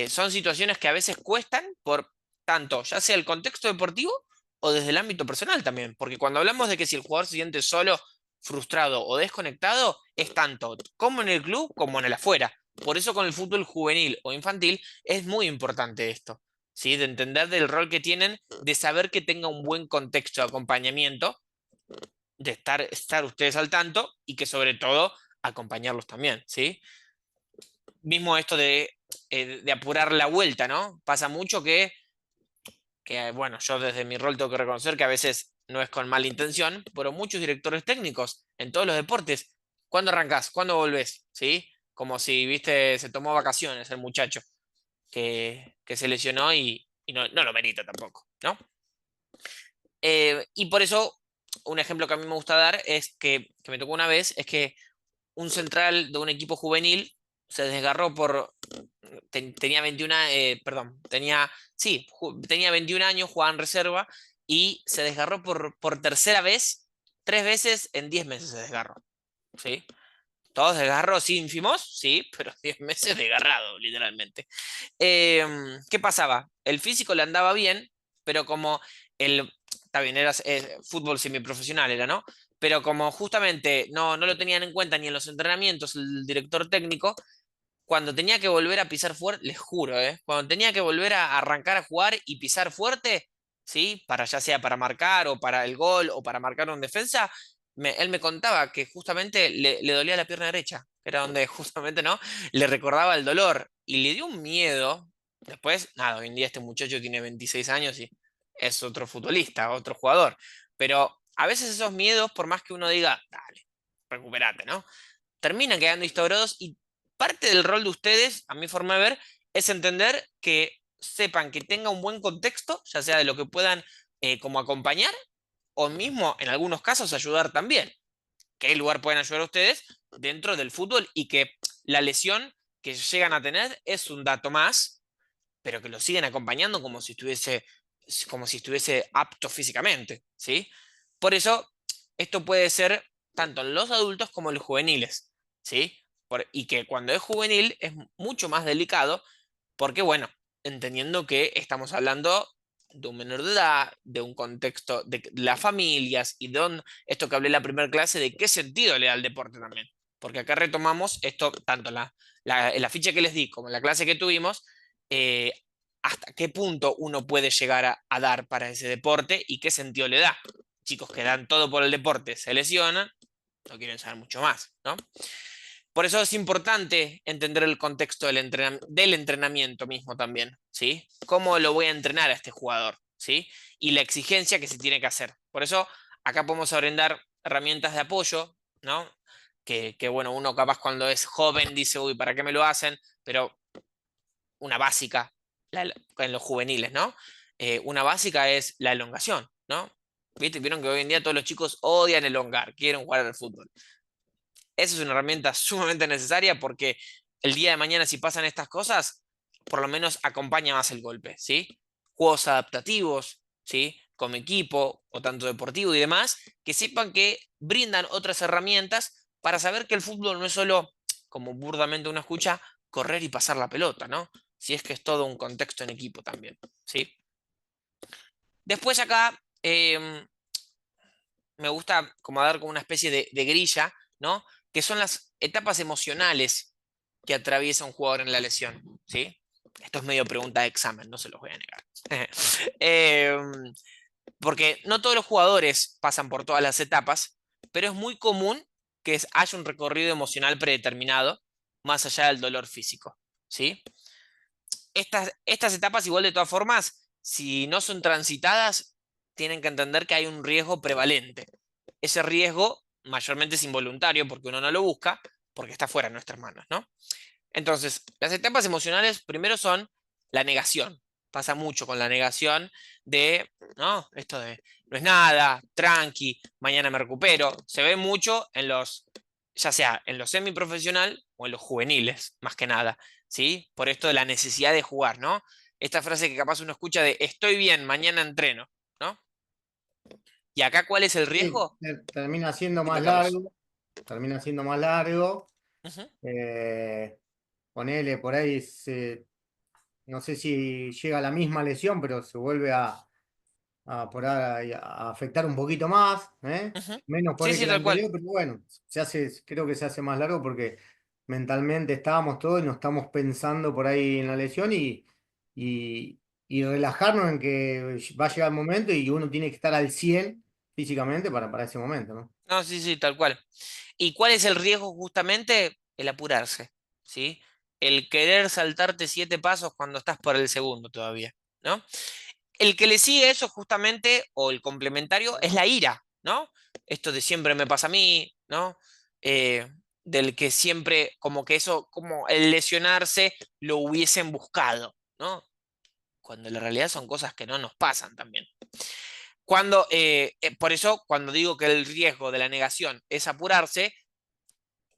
Son situaciones que a veces cuestan por tanto, ya sea el contexto deportivo o desde el ámbito personal también, porque cuando hablamos de que si el jugador se siente solo, frustrado o desconectado, es tanto como en el club como en el afuera. Por eso con el fútbol juvenil o infantil es muy importante esto, ¿sí? De entender del rol que tienen, de saber que tenga un buen contexto de acompañamiento de estar ustedes al tanto y que sobre todo acompañarlos también, ¿sí? Mismo esto de apurar la vuelta, ¿no? Pasa mucho que, bueno, yo desde mi rol tengo que reconocer que a veces no es con mala intención, pero muchos directores técnicos en todos los deportes, ¿cuándo arrancás? ¿Cuándo volvés? ¿Sí? Como si, viste, se tomó vacaciones el muchacho que se lesionó y no lo merita tampoco, ¿no? Y por eso, un ejemplo que a mí me gusta dar es que me tocó una vez, es que un central de un equipo juvenil se desgarró tenía 21, perdón, sí, tenía 21 años, jugaba en reserva y se desgarró por tercera vez, 3 veces en 10 meses se desgarró, ¿sí? Todos desgarros ínfimos, sí, pero 10 meses desgarrado, literalmente. ¿Qué pasaba? El físico le andaba bien, pero como está bien, era fútbol semiprofesional, era, ¿no? Pero como justamente no lo tenían en cuenta ni en los entrenamientos el director técnico, cuando tenía que volver a pisar fuerte, les juro, cuando tenía que volver a arrancar a jugar y pisar fuerte, ¿sí? Para ya sea para marcar o para el gol o para marcar en defensa, él me contaba que justamente le dolía la pierna derecha, que era donde justamente, ¿no? Le recordaba el dolor y le dio un miedo. Después, nada, hoy en día este muchacho tiene 26 años y es otro futbolista, otro jugador. Pero a veces esos miedos, por más que uno diga, dale, recuperate, ¿no? Terminan quedando instaurados y parte del rol de ustedes, a mi forma de ver, es entender que sepan que tenga un buen contexto, ya sea de lo que puedan como acompañar o mismo en algunos casos ayudar también. ¿Qué lugar pueden ayudar a ustedes dentro del fútbol y que la lesión que llegan a tener es un dato más, pero que lo siguen acompañando como si estuviese apto físicamente, ¿sí? Por eso, esto puede ser tanto en los adultos como en los juveniles, ¿sí? Y que cuando es juvenil es mucho más delicado porque, bueno, entendiendo que estamos hablando de un menor de edad, de un contexto de las familias y esto que hablé en la primera clase, de qué sentido le da al deporte también. Porque acá retomamos esto, tanto en la ficha que les di como en la clase que tuvimos, eh, hasta qué punto uno puede llegar a dar para ese deporte y qué sentido le da. Chicos que dan todo por el deporte, se lesionan, no quieren saber mucho más, ¿no? Por eso es importante entender el contexto del entrenamiento mismo también, ¿sí? ¿Cómo lo voy a entrenar a este jugador? ¿Sí? Y la exigencia que se tiene que hacer. Por eso acá podemos brindar herramientas de apoyo, ¿no? Bueno, uno capaz cuando es joven dice, uy, ¿para qué me lo hacen? Pero una básica en los juveniles, ¿no? Una básica es la elongación, ¿no? ¿Viste? Vieron que hoy en día todos los chicos odian elongar, quieren jugar al fútbol. Esa es una herramienta sumamente necesaria porque el día de mañana, si pasan estas cosas, por lo menos acompaña más el golpe, ¿sí? Juegos adaptativos, ¿sí? Como equipo o tanto deportivo y demás, que sepan que brindan otras herramientas para saber que el fútbol no es solo, como burdamente uno escucha, correr y pasar la pelota, ¿no? Si es que es todo un contexto en equipo también, ¿sí? Después acá me gusta como dar como una especie de grilla, ¿no? Que son las etapas emocionales que atraviesa un jugador en la lesión, ¿sí? Esto es medio pregunta de examen, no se los voy a negar. Em, Porque no todos los jugadores pasan por todas las etapas, pero es muy común que haya un recorrido emocional predeterminado, más allá del dolor físico, ¿sí? Estas etapas, igual de todas formas, si no son transitadas, tienen que entender que hay un riesgo prevalente. Ese riesgo mayormente es involuntario porque uno no lo busca, porque está fuera de nuestras manos, ¿no? Entonces, las etapas emocionales primero son la negación. Pasa mucho con la negación ¿no? Esto de, no es nada, tranqui, mañana me recupero. Se ve mucho ya sea en lo semiprofesional o en los juveniles, más que nada, ¿sí? Por esto de la necesidad de jugar, ¿no? Esta frase que capaz uno escucha de estoy bien, mañana entreno, ¿no? Y acá, ¿cuál es el Sí, riesgo? termina siendo Dime, más Carlos. largo, termina siendo más largo. Ujú, eh, Ponele por ahí, no sé si llega a la misma lesión, pero se vuelve por ahí a afectar un poquito más, ¿eh? ujú. Menos por Sí, ahí que sí, la tal cual. anterior, pero bueno, creo que se hace más largo porque mentalmente estábamos todos y no estamos pensando por ahí en la lesión y, y relajarnos en que va a llegar el momento y uno tiene que estar al 100 físicamente para ese momento, ¿no? No, sí, sí, tal cual. ¿Y cuál es el riesgo justamente? El apurarse, ¿sí? El querer saltarte 7 pasos cuando estás por el segundo todavía, ¿no? El que le sigue eso justamente, o el complementario, es la ira, ¿no? Esto de siempre me pasa a mí, ¿no? Eh, del que siempre, como que eso, como el lesionarse, lo hubiesen buscado, ¿no? Cuando en la realidad son cosas que no nos pasan también. Por eso, cuando digo que el riesgo de la negación es apurarse,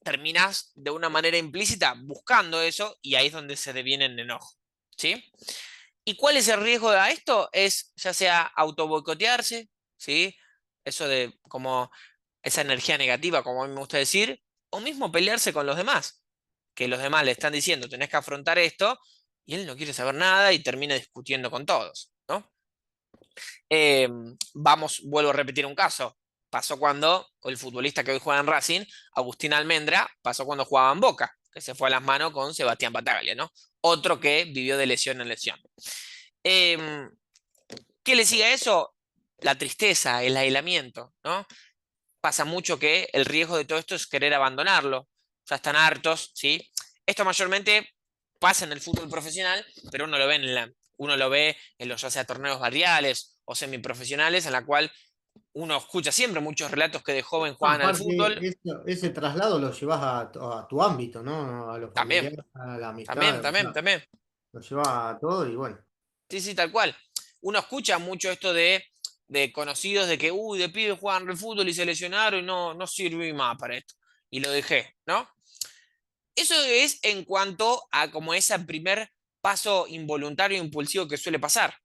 terminas de una manera implícita buscando eso y ahí es donde se deviene en enojo, ¿sí? ¿Y cuál es el riesgo de esto? Es ya sea auto boicotearse, ¿sí? Eso de como esa energía negativa, como a mí me gusta decir, o mismo pelearse con los demás, que los demás le están diciendo, tenés que afrontar esto, y él no quiere saber nada y termina discutiendo con todos, ¿no? Vuelvo a repetir un caso. Pasó cuando el futbolista que hoy juega en Racing, Agustín Almendra, pasó cuando jugaba en Boca, que se fue a las manos con Sebastián Bataglia, ¿no? Otro que vivió de lesión en lesión. Em, ¿Qué le sigue a eso? La tristeza, el aislamiento, ¿no? Pasa mucho que el riesgo de todo esto es querer abandonarlo. Ya están hartos, ¿sí? Esto mayormente pasa en el fútbol profesional, pero uno lo ve en los ya sea torneos barriales o semiprofesionales, en la cual uno escucha siempre muchos relatos que de joven juegan al Aparte, fútbol. ese traslado lo llevas a tu ámbito, ¿no? A lo También, familiar, a la también, amistad, o también, sea, también. lo llevas a todo y bueno. Sí, sí, tal cual. Uno escucha mucho esto de conocidos de que, uy, de pibe juegan al fútbol y se lesionaron y no sirve más para esto. Y lo dejé, ¿no? Eso es en cuanto a como ese primer paso involuntario e impulsivo que suele pasar.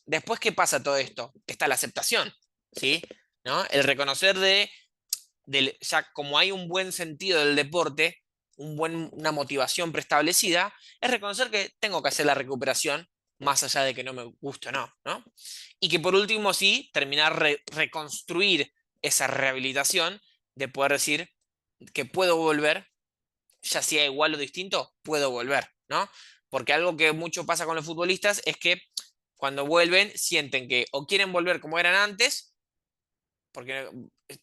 Después, ¿qué pasa todo esto? Está la aceptación, ¿sí? ¿No? El reconocer ya como hay un buen sentido del deporte, una motivación preestablecida, es reconocer que tengo que hacer la recuperación más allá de que no me guste o no, ¿no? Y que por último sí, terminar reconstruir esa rehabilitación de poder decir que puedo volver, ya sea igual o distinto, puedo volver, ¿no? Porque algo que mucho pasa con los futbolistas es que cuando vuelven sienten que o quieren volver como eran antes, porque,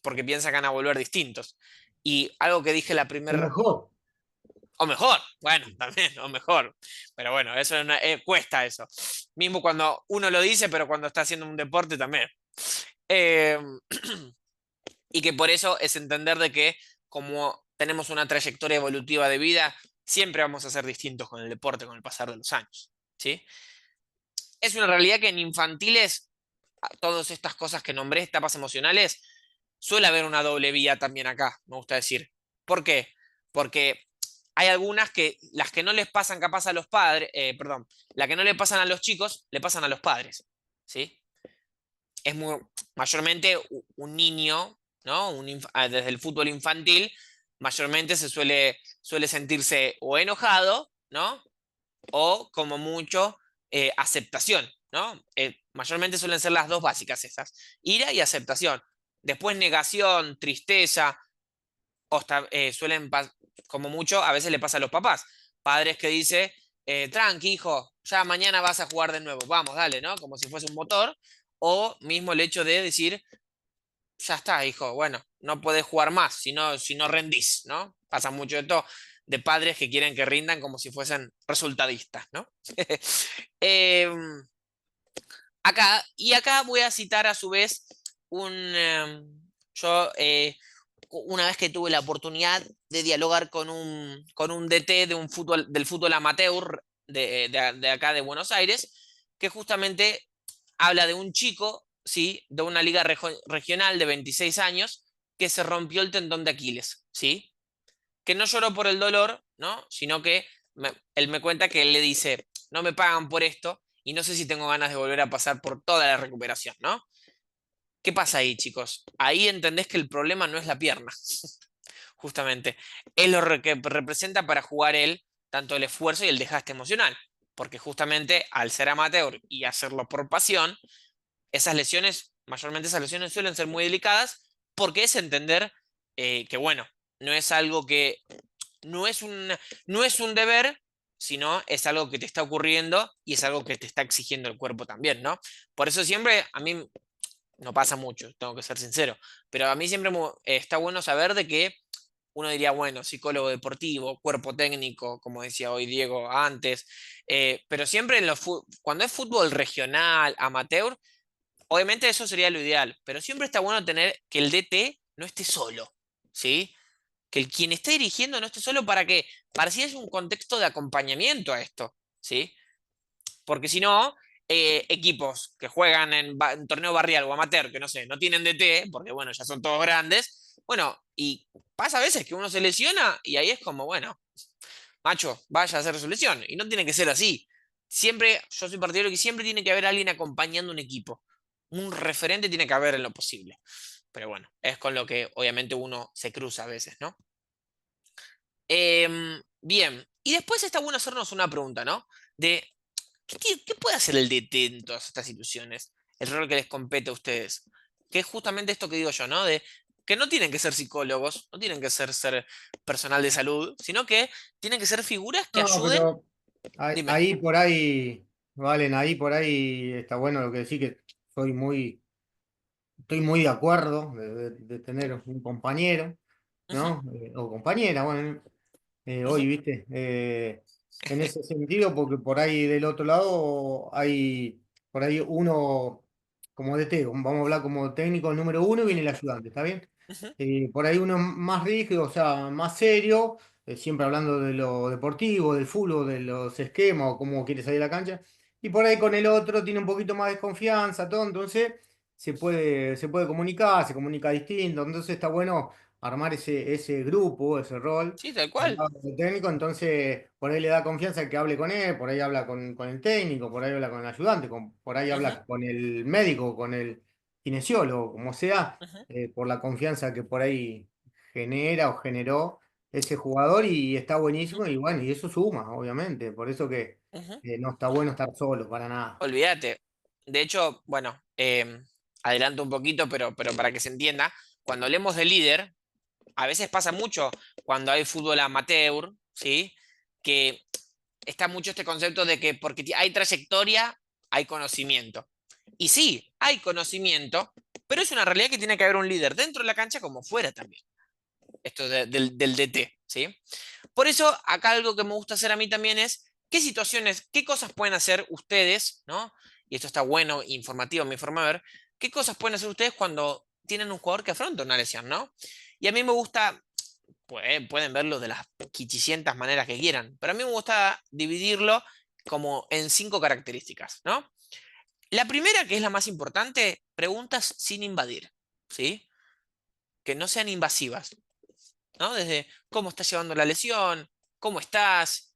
porque piensan que van a volver distintos. Y algo que dije la O primera, mejor, o mejor, bueno, también, o mejor. Pero bueno, eso cuesta eso. Mismo cuando uno lo dice, pero cuando está haciendo un deporte también. Eh, y que por eso es entender de que como tenemos una trayectoria evolutiva de vida, siempre vamos a ser distintos con el deporte con el pasar de los años, ¿sí? Es una realidad que en infantiles, todas estas cosas que nombré, etapas emocionales, suele haber una doble vía también acá, me gusta decir. ¿Por qué? Porque hay algunas que las que no les pasan capaz a los padres, perdón, las que no le pasan a los chicos, le pasan a los padres, ¿sí? Es mayormente un niño, ¿no? Desde el fútbol infantil, mayormente suele sentirse o enojado, ¿no? O como mucho, aceptación, ¿no? Mayormente suelen ser las dos básicas esas, ira y aceptación. Después negación, tristeza, como mucho, a veces le pasa a los papás. Padres que dice, tranqui, hijo, ya mañana vas a jugar de nuevo, vamos, dale, ¿no? Como si fuese un motor. O mismo el hecho de decir, ya está, hijo, bueno, no podés jugar más si no rendís, ¿no? Pasa mucho esto de padres que quieren que rindan como si fuesen resultadistas, ¿no? Em, acá voy a citar a su vez yo una vez que tuve la oportunidad de dialogar con un DT del fútbol amateur de acá de Buenos Aires, que justamente habla de un chico, ¿sí? De una liga regional de 26 años que se rompió el tendón de Aquiles, ¿sí? Que no lloró por el dolor, ¿no? Sino que él me cuenta que él le dice, no me pagan por esto y no sé si tengo ganas de volver a pasar por toda la recuperación, ¿no? ¿Qué pasa ahí, chicos? Ahí entendés que el problema no es la pierna, justamente. Es lo que representa para jugar él tanto el esfuerzo y el desgaste emocional. Porque justamente al ser amateur y hacerlo por pasión, mayormente esas lesiones suelen ser muy delicadas porque es entender que, bueno, no es algo que, no es no es un deber, sino es algo que te está ocurriendo y es algo que te está exigiendo el cuerpo también, ¿no? Por eso siempre a mí no pasa mucho, tengo que ser sincero. Pero a mí siempre está bueno saber de que uno diría, bueno, psicólogo deportivo, cuerpo técnico, como decía hoy Diego antes, pero siempre cuando es fútbol regional, amateur, obviamente eso sería lo ideal, pero siempre está bueno tener que el DT no esté solo, ¿sí? Que quien esté dirigiendo no esté solo para que, para si es un contexto de acompañamiento a esto, ¿sí? Porque si no, equipos que juegan en torneo barrial o amateur, que no sé, no tienen DT, porque bueno, ya son todos grandes, bueno, y pasa a veces que uno se lesiona y ahí es como, bueno, macho, vaya a hacer su lesión. Y no tiene que ser así. Siempre, yo soy partidario de que siempre tiene que haber alguien acompañando un equipo. Un referente tiene que haber en lo posible. Pero bueno, es con lo que obviamente uno se cruza a veces, ¿no? Bien, y después está bueno hacernos una pregunta, ¿no? De, ¿qué puede hacer el DT en todas estas situaciones? El rol que les compete a ustedes. Que es justamente esto que digo yo, ¿no? De que no tienen que ser psicólogos, no tienen que ser personal de salud, sino que tienen que ser figuras que No, ayuden. pero Dime. ahí por ahí, Valen, ahí por ahí está bueno lo que decís, que soy muy, estoy muy de acuerdo de tener un compañero, Ujú, ¿no? O compañera, bueno, ujú, hoy, ¿viste? En ese sentido, porque por ahí del otro lado hay, por ahí uno, como DT, vamos a hablar como técnico número uno, viene el ayudante, ¿está bien? ujú, Por ahí uno es más rígido, o sea, más serio, siempre hablando de lo deportivo, del fútbol, de los esquemas o cómo quiere salir a la cancha, y por ahí con el otro tiene un poquito más de confianza, todo, entonces se puede comunicar, se comunica distinto, entonces está bueno armar ese grupo, ese rol sí, tal al cual. lado del técnico, entonces por ahí le da confianza que hable con él, por ahí habla con el técnico, por ahí habla con el ayudante, por ahí Ujú, habla con el médico, con el kinesiólogo, como sea, ujú, por la confianza que por ahí genera o generó ese jugador y está ujú, buenísimo y bueno, y eso suma, obviamente, por eso que ujú. no está bueno estar solo, para nada. Olvídate. De hecho, bueno, adelanto un poquito, pero para que se entienda, cuando hablemos de líder, a veces pasa mucho cuando hay fútbol amateur, ¿sí? Que está mucho este concepto de que porque hay trayectoria, hay conocimiento. Y sí, hay conocimiento, pero es una realidad que tiene que haber un líder dentro de la cancha como fuera también. Esto del DT, ¿sí? Por eso, acá algo que me gusta hacer a mí también es qué situaciones, qué cosas pueden hacer ustedes, ¿no? Y esto está bueno, informativo, me informa a ver, qué cosas pueden hacer ustedes cuando tienen un jugador que afronta una lesión, ¿no? Y a mí me gusta, pueden verlo de las 500 maneras que quieran, pero a mí me gusta dividirlo como en 5 características, ¿no? La primera, que es la más importante, preguntas sin invadir, ¿sí? Que no sean invasivas, ¿no? Desde cómo estás llevando la lesión, cómo estás,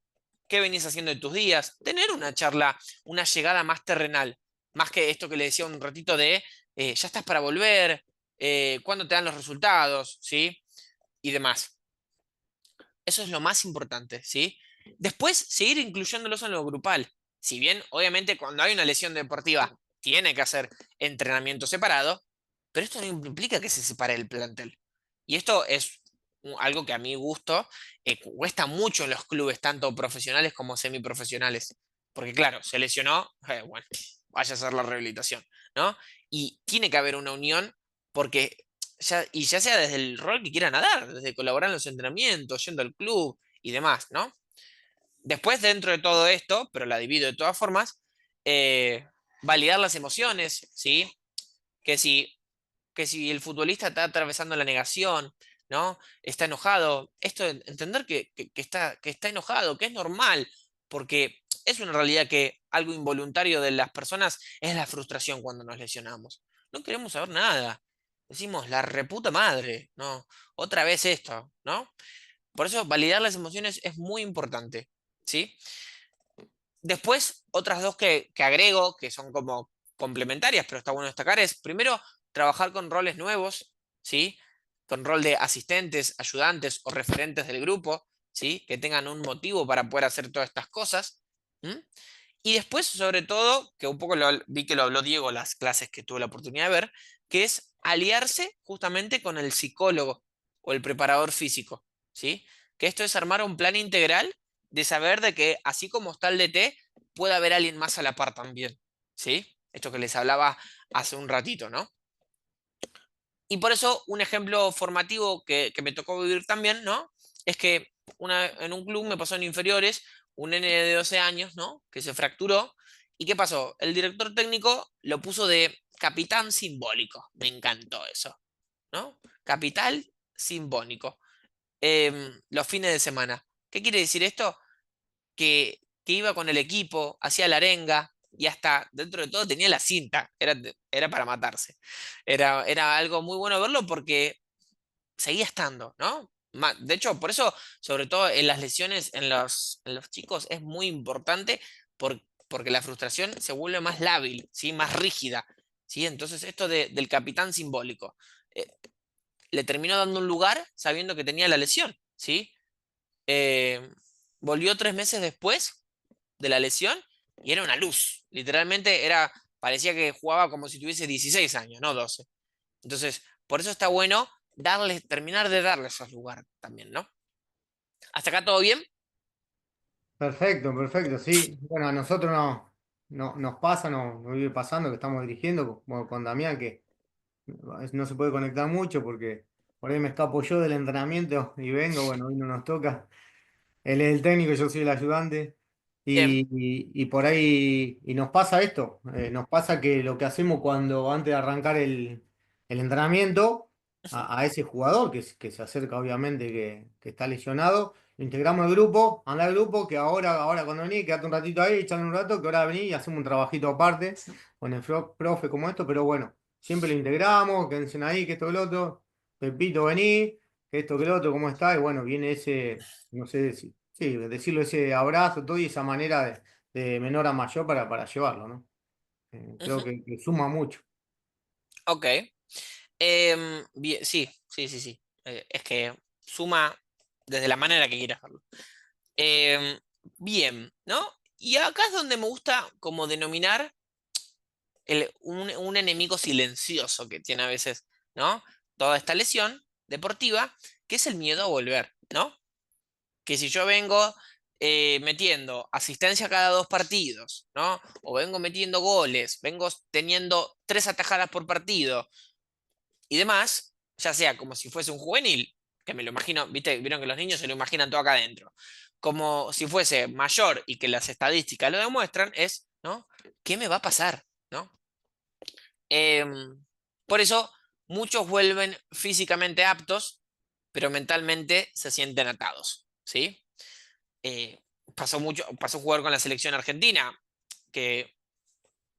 qué venís haciendo en tus días. Tener una charla, una llegada más terrenal, más que esto que le decía un ratito de ya estás para volver, cuándo te dan los resultados, ¿sí? Y demás. Eso es lo más importante, ¿sí? Después, seguir incluyéndolos en lo grupal. Si bien, obviamente, cuando hay una lesión deportiva, tiene que hacer entrenamiento separado, pero esto no implica que se separe el plantel. Y esto es algo que a mi gusto cuesta mucho en los clubes, tanto profesionales como semiprofesionales. Porque claro, se lesionó, bueno, vaya a hacer la rehabilitación, ¿no? Y tiene que haber una unión porque y ya sea desde el rol que quieran dar, desde colaborar en los entrenamientos, yendo al club y demás, ¿no? Después, dentro de todo esto, pero la divido de todas formas, eh, validar las emociones, ¿sí? Que si, que si el futbolista está atravesando la negación, ¿no? Está enojado, esto de entender que está enojado, que es normal, porque es una realidad que algo involuntario de las personas es la frustración cuando nos lesionamos. No queremos saber nada. Decimos, la reputa madre, ¿no? Otra vez esto, ¿no? Por eso validar las emociones es muy importante, ¿sí? Después, otras dos que agrego, que son como complementarias, pero está bueno destacar, es primero trabajar con roles nuevos, ¿sí? Con rol de asistentes, ayudantes o referentes del grupo, ¿sí? Que tengan un motivo para poder hacer todas estas cosas. ¿M? Y después, sobre todo, que un poco vi que lo habló Diego en las clases que tuve la oportunidad de ver, que es aliarse justamente con el psicólogo o el preparador físico, ¿sí? Que esto es armar un plan integral de saber de que así como está el DT, puede haber alguien más a la par también, ¿sí? Esto que les hablaba hace un ratito, ¿no? Y por eso un ejemplo formativo que me tocó vivir también, ¿no? Es que en un club me pasó en inferiores un nene de 12 años, ¿no? Que se fracturó. ¿Y qué pasó? El director técnico lo puso de capitán simbólico. Me encantó eso, ¿no? Capital simbólico. Los fines de semana. ¿Qué quiere decir esto? Que iba con el equipo, hacía la arenga y hasta dentro de todo tenía la cinta. Era para matarse. Era algo muy bueno verlo porque seguía estando, ¿no? De hecho, por eso, sobre todo en las lesiones en los chicos, es muy importante porque la frustración se vuelve más lábil, ¿sí? Más rígida, ¿sí? Entonces, esto del capitán simbólico eh, le terminó dando un lugar sabiendo que tenía la lesión, ¿sí? Eh, Volvió 3 meses después de la lesión y era una luz. Literalmente parecía que jugaba como si tuviese 16 años, no 12. Entonces, por eso está bueno terminar de darle esos lugares también, ¿no? ¿Hasta acá todo bien? Perfecto, perfecto, sí. Bueno, a nosotros nos pasa, nos vive pasando que estamos dirigiendo como con Damián, que no se puede conectar mucho porque por ahí me escapo yo del entrenamiento y vengo, bueno, hoy no nos toca. Él es el técnico, yo soy el ayudante. Bien. Y por ahí y nos pasa esto. Nos pasa que lo que hacemos cuando antes de arrancar el entrenamiento a ese jugador que se acerca obviamente que está lesionado, lo integramos al grupo, anda al grupo, que ahora cuando venís, quedate un ratito ahí, echale un rato, que ahora venís y hacemos un trabajito aparte con el profe como esto, pero bueno, siempre lo integramos, quédense ahí, que esto que lo otro, Pepito vení, que esto que lo otro, ¿cómo está? Y bueno, viene ese no sé si, sí, decirlo ese abrazo, todo y esa manera de menor a mayor para llevarlo, ¿no? Creo Ujú. que suma mucho. Ok. Bien, sí, sí, sí, sí. Es que suma desde la manera que quieras verlo. Em, Bien, ¿no? Y acá es donde me gusta como denominar un enemigo silencioso que tiene a veces, ¿no? Toda esta lesión deportiva, que es el miedo a volver, ¿no? Que si yo vengo metiendo asistencia cada 2 partidos, ¿no? O vengo metiendo goles, vengo teniendo 3 atajadas por partido y demás, ya sea como si fuese un juvenil, que me lo imagino, ¿viste? Vieron que los niños se lo imaginan todo acá adentro, como si fuese mayor y que las estadísticas lo demuestran, es, ¿no? ¿Qué me va a pasar? ¿No? Em, por eso muchos vuelven físicamente aptos, pero mentalmente se sienten atados, ¿sí? eh, pasó a jugar con la selección argentina, que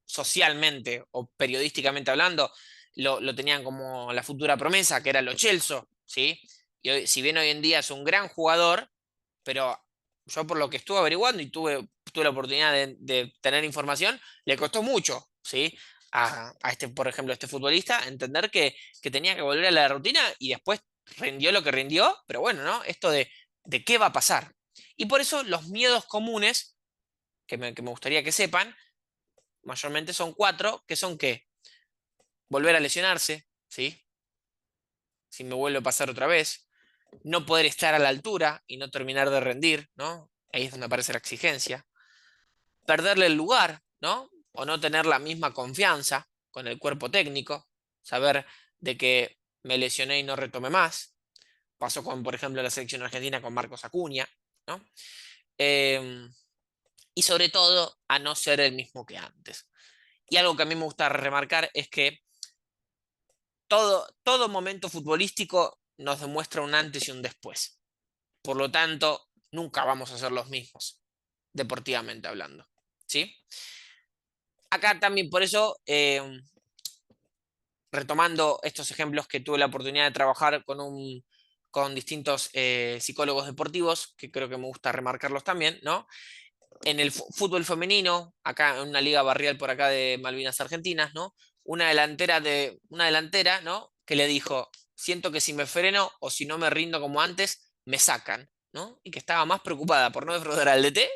socialmente o periodísticamente hablando lo tenían como la futura promesa, que era Lo Celso, ¿sí? Y si bien hoy en día es un gran jugador, pero yo por lo que estuve averiguando y tuve la oportunidad de tener información, le costó mucho, ¿sí? Por ejemplo, a este futbolista, entender que tenía que volver a la rutina y después rindió lo que rindió, pero bueno, ¿no? Esto de qué va a pasar. Y por eso los miedos comunes, que me gustaría que sepan, mayormente son 4, que son ¿qué? Volver a lesionarse, ¿sí? Si me vuelve a pasar otra vez. No poder estar a la altura y no terminar de rendir, ¿no? Ahí es donde aparece la exigencia. Perderle el lugar, ¿no? O no tener la misma confianza con el cuerpo técnico. Saber de que me lesioné y no retome más. Pasó con, por ejemplo, la selección argentina con Marcos Acuña, ¿no? Em, y sobre todo, a no ser el mismo que antes. Y algo que a mí me gusta remarcar es que todo momento futbolístico nos demuestra un antes y un después. Por lo tanto, nunca vamos a ser los mismos, deportivamente hablando. ¿Sí? Acá también, por eso, retomando estos ejemplos que tuve la oportunidad de trabajar con distintos psicólogos deportivos, que creo que me gusta remarcarlos también, ¿no? En el fútbol femenino, acá en una liga barrial por acá de Malvinas Argentinas, ¿no? Una delantera, ¿no? Que le dijo, siento que si me freno o si no me rindo como antes, me sacan, ¿no? Y que estaba más preocupada por no defraudar al DT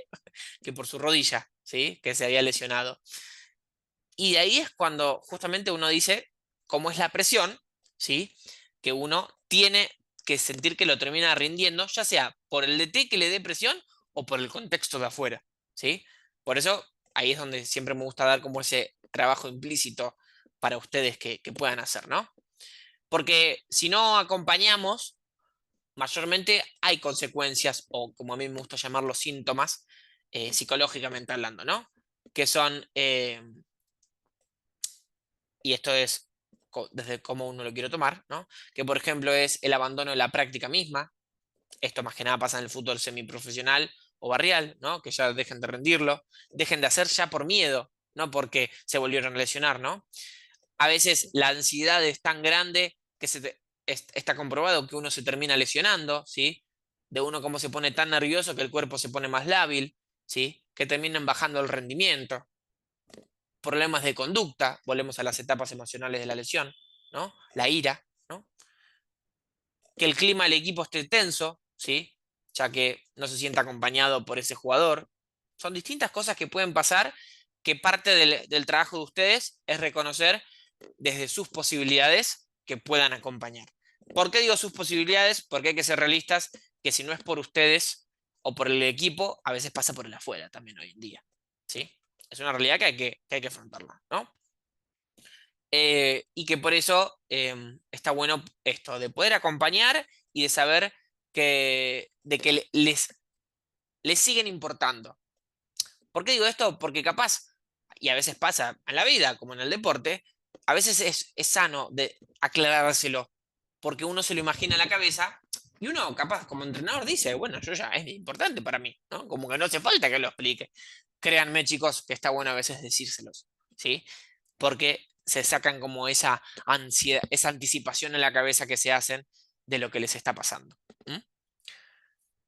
que por su rodilla, ¿sí? Que se había lesionado. Y de ahí es cuando justamente uno dice cómo es la presión, ¿sí? Que uno tiene que sentir que lo termina rindiendo, ya sea por el DT que le dé presión o por el contexto de afuera, ¿sí? Por eso ahí es donde siempre me gusta dar como ese trabajo implícito para ustedes que puedan hacer, ¿no? Porque si no acompañamos, mayormente hay consecuencias, o como a mí me gusta llamarlos, síntomas, psicológicamente hablando, ¿no? Que son, y esto es desde cómo uno lo quiere tomar, ¿no? Que por ejemplo es el abandono de la práctica misma. Esto más que nada pasa en el fútbol semiprofesional o barrial, ¿no? Que ya dejen de rendirlo, dejen de hacer ya por miedo, no porque se volvieron a lesionar, ¿no? A veces la ansiedad es tan grande que está comprobado que uno se termina lesionando, ¿sí? De uno como se pone tan nervioso que el cuerpo se pone más lábil, ¿sí? Que terminan bajando el rendimiento. Problemas de conducta, volvemos a las etapas emocionales de la lesión, ¿no? La ira, ¿no? Que el clima del equipo esté tenso, ¿sí? Ya que no se sienta acompañado por ese jugador. Son distintas cosas que pueden pasar, que parte del trabajo de ustedes es reconocer desde sus posibilidades que puedan acompañar. ¿Por qué digo sus posibilidades? Porque hay que ser realistas, que si no es por ustedes o por el equipo, a veces pasa por el afuera también hoy en día, ¿sí? Es una realidad que hay que afrontarla, ¿no? Y que por eso está bueno esto, de poder acompañar y de saber de que les siguen importando. ¿Por qué digo esto? Porque capaz, y a veces pasa en la vida, como en el deporte, a veces es sano de aclarárselo, porque uno se lo imagina en la cabeza y uno capaz como entrenador dice, bueno, yo ya es importante para mí, ¿no? Como que no hace falta que lo explique. Créanme, chicos, que está bueno a veces decírselos, ¿sí? Porque se sacan como esa ansiedad, esa anticipación en la cabeza que se hacen de lo que les está pasando. ¿M?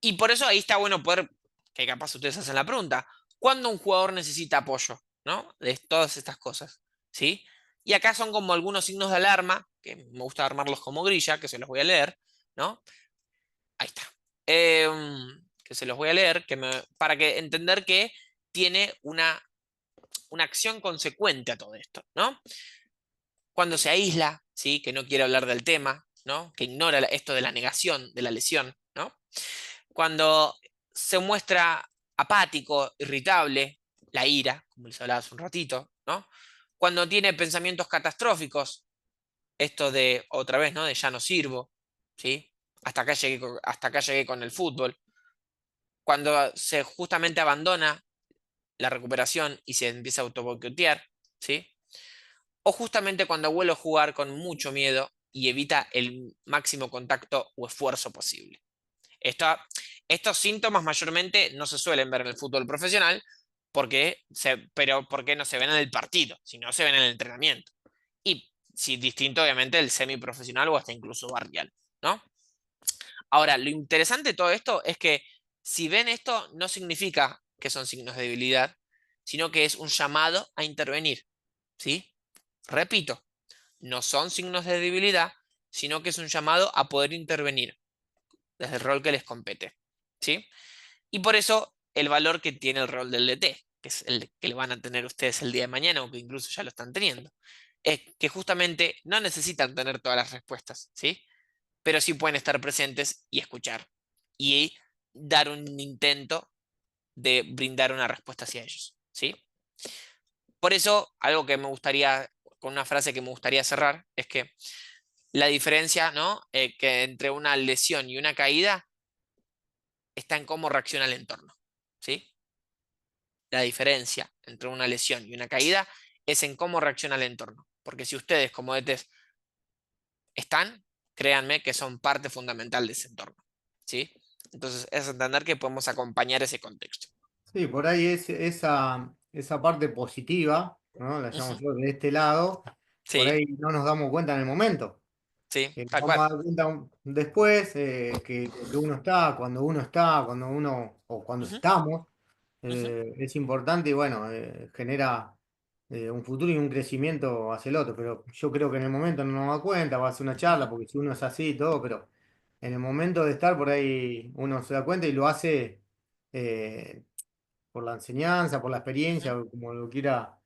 Y por eso ahí está bueno poder, que capaz ustedes hacen la pregunta, ¿cuándo un jugador necesita apoyo? ¿No? De todas estas cosas, ¿sí? Y acá son como algunos signos de alarma, que me gusta armarlos como grilla, que se los voy a leer, ¿no? Ahí está. Que se los voy a leer, para que entender que tiene una acción consecuente a todo esto, ¿no? Cuando se aísla, ¿sí? Que no quiere hablar del tema, ¿no? Que ignora esto de la negación de la lesión, ¿no? Cuando se muestra apático, irritable, la ira, como les hablaba hace un ratito, ¿no? Cuando tiene pensamientos catastróficos, esto de otra vez, ¿no? De ya no sirvo, ¿sí? Hasta acá llegué con el fútbol. Cuando se justamente abandona la recuperación y se empieza a autoboicotear, ¿sí? O justamente cuando vuelve a jugar con mucho miedo y evita el máximo contacto o esfuerzo posible. Estos síntomas mayormente no se suelen ver en el fútbol profesional, pero porque no se ven en el partido, sino se ven en el entrenamiento. Y sí, distinto obviamente del semiprofesional o hasta incluso barrial, ¿no? Ahora, lo interesante de todo esto es que si ven esto, no significa que son signos de debilidad, sino que es un llamado a intervenir, ¿sí? Repito, no son signos de debilidad, sino que es un llamado a poder intervenir desde el rol que les compete, ¿sí? Y por eso el valor que tiene el rol del DT, que es el que le van a tener ustedes el día de mañana o que incluso ya lo están teniendo, es que justamente no necesitan tener todas las respuestas, ¿sí? Pero sí pueden estar presentes y escuchar y dar un intento de brindar una respuesta hacia ellos, ¿sí? Por eso, algo que me gustaría, con una frase que me gustaría cerrar, es que la diferencia, ¿no? Que entre una lesión y una caída está en cómo reacciona el entorno, ¿sí? La diferencia entre una lesión y una caída es en cómo reacciona el entorno. Porque si ustedes como DTs están, créanme que son parte fundamental de ese entorno, ¿sí? Entonces es entender que podemos acompañar ese contexto. Sí, por ahí es esa parte positiva, ¿no? La Ujú. llamamos yo de este lado, por Sí, ahí no nos damos cuenta en el momento. sí, Que nos tal cual. vamos a dar cuenta después que uno está, cuando uno, o cuando Ujú, estamos, ujú. es importante y bueno, genera un futuro y un crecimiento hacia el otro. Pero yo creo que en el momento no nos da cuenta, va a ser una charla, porque si uno es así y todo, pero en el momento de estar por ahí uno se da cuenta y lo hace eh, por la enseñanza, por la Ujú. experiencia, o como lo quiera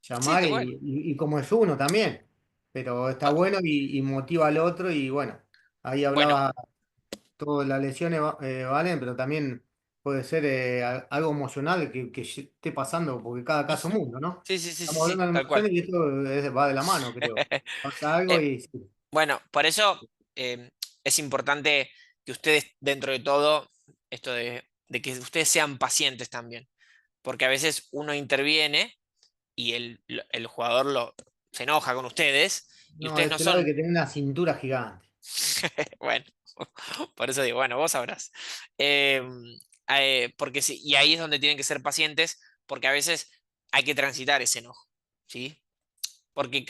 Sí, llamar, tal cual. y como es uno también. Pero está Tal cual. bueno y motiva al otro y bueno, ahí Bueno, hablaba, todas las lesiones valen, pero también puede ser algo emocional que esté pasando, porque cada caso es ujú. mundo, ¿no? Sí, sí, sí, sí, Estamos sí, hablando de tal cual. emociones y esto va de la mano, creo. Pasa algo Eh, y sí. Bueno, por eso es importante que ustedes, dentro de todo, esto de que ustedes sean pacientes también. Porque a veces uno interviene y el jugador se enoja con ustedes y No, de ustedes no este lado hay son. que tener una cintura gigante. Bueno, por eso digo, bueno, vos sabrás. Eh, porque sí, y ahí es donde tienen que ser pacientes, porque a veces hay que transitar ese enojo, ¿sí? Porque,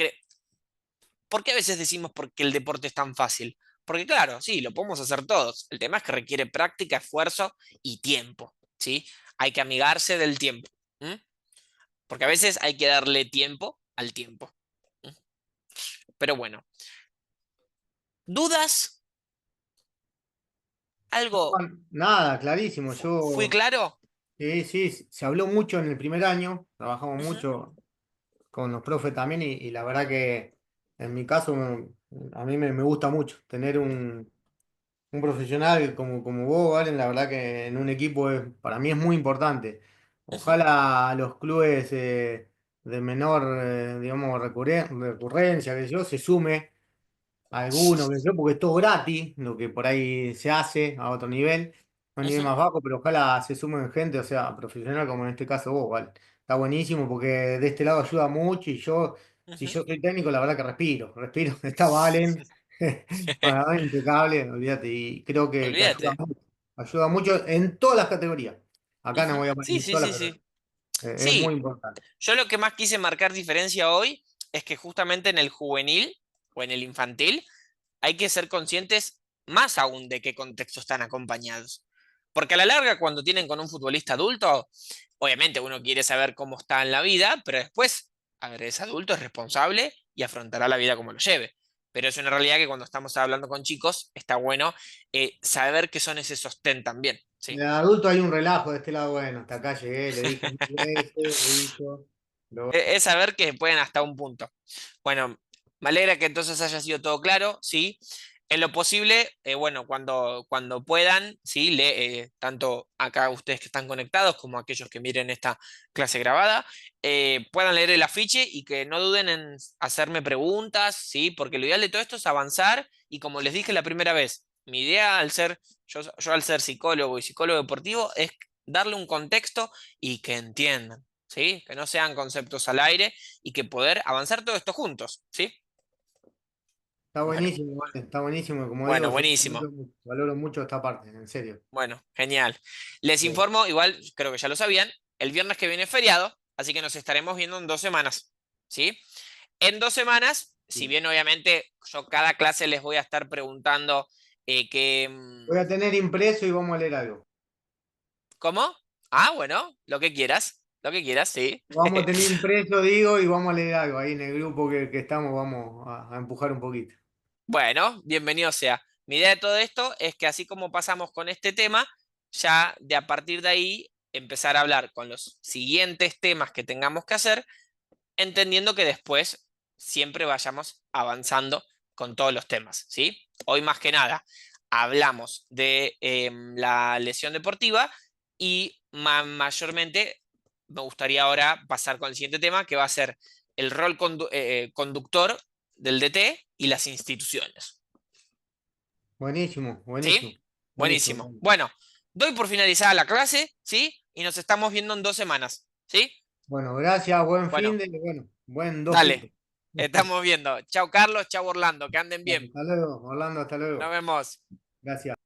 ¿por qué a veces decimos porque el deporte es tan fácil? Porque claro, sí, lo podemos hacer todos. El tema es que requiere práctica, esfuerzo y tiempo, ¿sí? Hay que amigarse del tiempo, ¿m? Porque a veces hay que darle tiempo al tiempo. ¿M? Pero bueno, ¿dudas? ¿Algo? Bueno, nada, clarísimo. ¿Fui Yo, claro? sí, sí, se habló mucho en el primer año, trabajamos Ujú, mucho con los profes también y la verdad que en mi caso a mí me gusta mucho tener un profesional como vos, Valen, la verdad que en un equipo para mí es muy importante. ujú, Ojalá los clubes de menor, digamos, recurrencia, que yo, se sume alguno, que yo, porque es todo gratis, lo que por ahí se hace a otro nivel, a un nivel ujú, más bajo, pero ojalá se sumen gente, o sea, profesional como en este caso vos, ¿vale? Está buenísimo porque de este lado ayuda mucho y yo, si ujú. yo soy técnico, la verdad que respiro, está Valen, para mí impecable, olvídate, y creo que Olvídate. ayuda mucho en todas las categorías. Acá no Ujú. voy a Sí, poner sí, todas sí, las categorías, sí. es muy Sí, importante. yo lo que más quise marcar diferencia hoy es que justamente en el juvenil o en el infantil hay que ser conscientes más aún de qué contexto están acompañados. Porque a la larga, cuando tienen con un futbolista adulto, obviamente uno quiere saber cómo está en la vida, pero después, a ver, es adulto, es responsable y afrontará la vida como lo lleve. Pero es una realidad que cuando estamos hablando con chicos, está bueno saber que son ese sostén también, De ¿sí? adulto hay un relajo de este lado, bueno, hasta acá llegué, le dije 1000 veces, listo. Es saber que pueden hasta un punto. Bueno, me alegra que entonces haya sido todo claro, ¿sí? En lo posible, bueno, cuando puedan, ¿sí? Tanto acá ustedes que están conectados como aquellos que miren esta clase grabada, puedan leer el afiche y que no duden en hacerme preguntas, ¿sí? Porque lo ideal de todo esto es avanzar y como les dije la primera vez, mi idea yo al ser psicólogo y psicólogo deportivo es darle un contexto y que entiendan. ¿Sí? Que no sean conceptos al aire y que poder avanzar todo esto juntos, ¿sí? Bueno, Está buenísimo, como digo, bueno, yo buenísimo. valoro mucho esta parte, en serio. Bueno, genial. Les Sí. informo, igual creo que ya lo sabían, el viernes que viene es feriado, así que nos estaremos viendo en 2 semanas, ¿sí? En 2 semanas, si Sí. bien obviamente yo cada clase les voy a estar preguntando que... Voy a tener impreso y vamos a leer algo. ¿Cómo? Ah, bueno, lo que quieras, sí. Vamos a tener impreso, digo, y vamos a leer algo ahí en el grupo que estamos, vamos a empujar un poquito. Bueno, bienvenido sea. Mi idea de todo esto es que así como pasamos con este tema, ya de a partir de ahí empezar a hablar con los siguientes temas que tengamos que hacer, entendiendo que después siempre vayamos avanzando con todos los temas, ¿sí? Hoy más que nada hablamos de la lesión deportiva y mayormente me gustaría ahora pasar con el siguiente tema que va a ser el rol conductor del DT y las instituciones. Buenísimo, buenísimo, ¿Sí? buenísimo. Buenísimo. Bueno, doy por finalizada la clase, ¿sí? Y nos estamos viendo en 2 semanas, ¿sí? Bueno, gracias, buen Bueno, fin de, bueno, buen 2 5. dale. Estamos viendo. Chau, Carlos. Chau, Orlando. Que anden bien. Hasta luego, Orlando, hasta Nos luego. vemos. Gracias.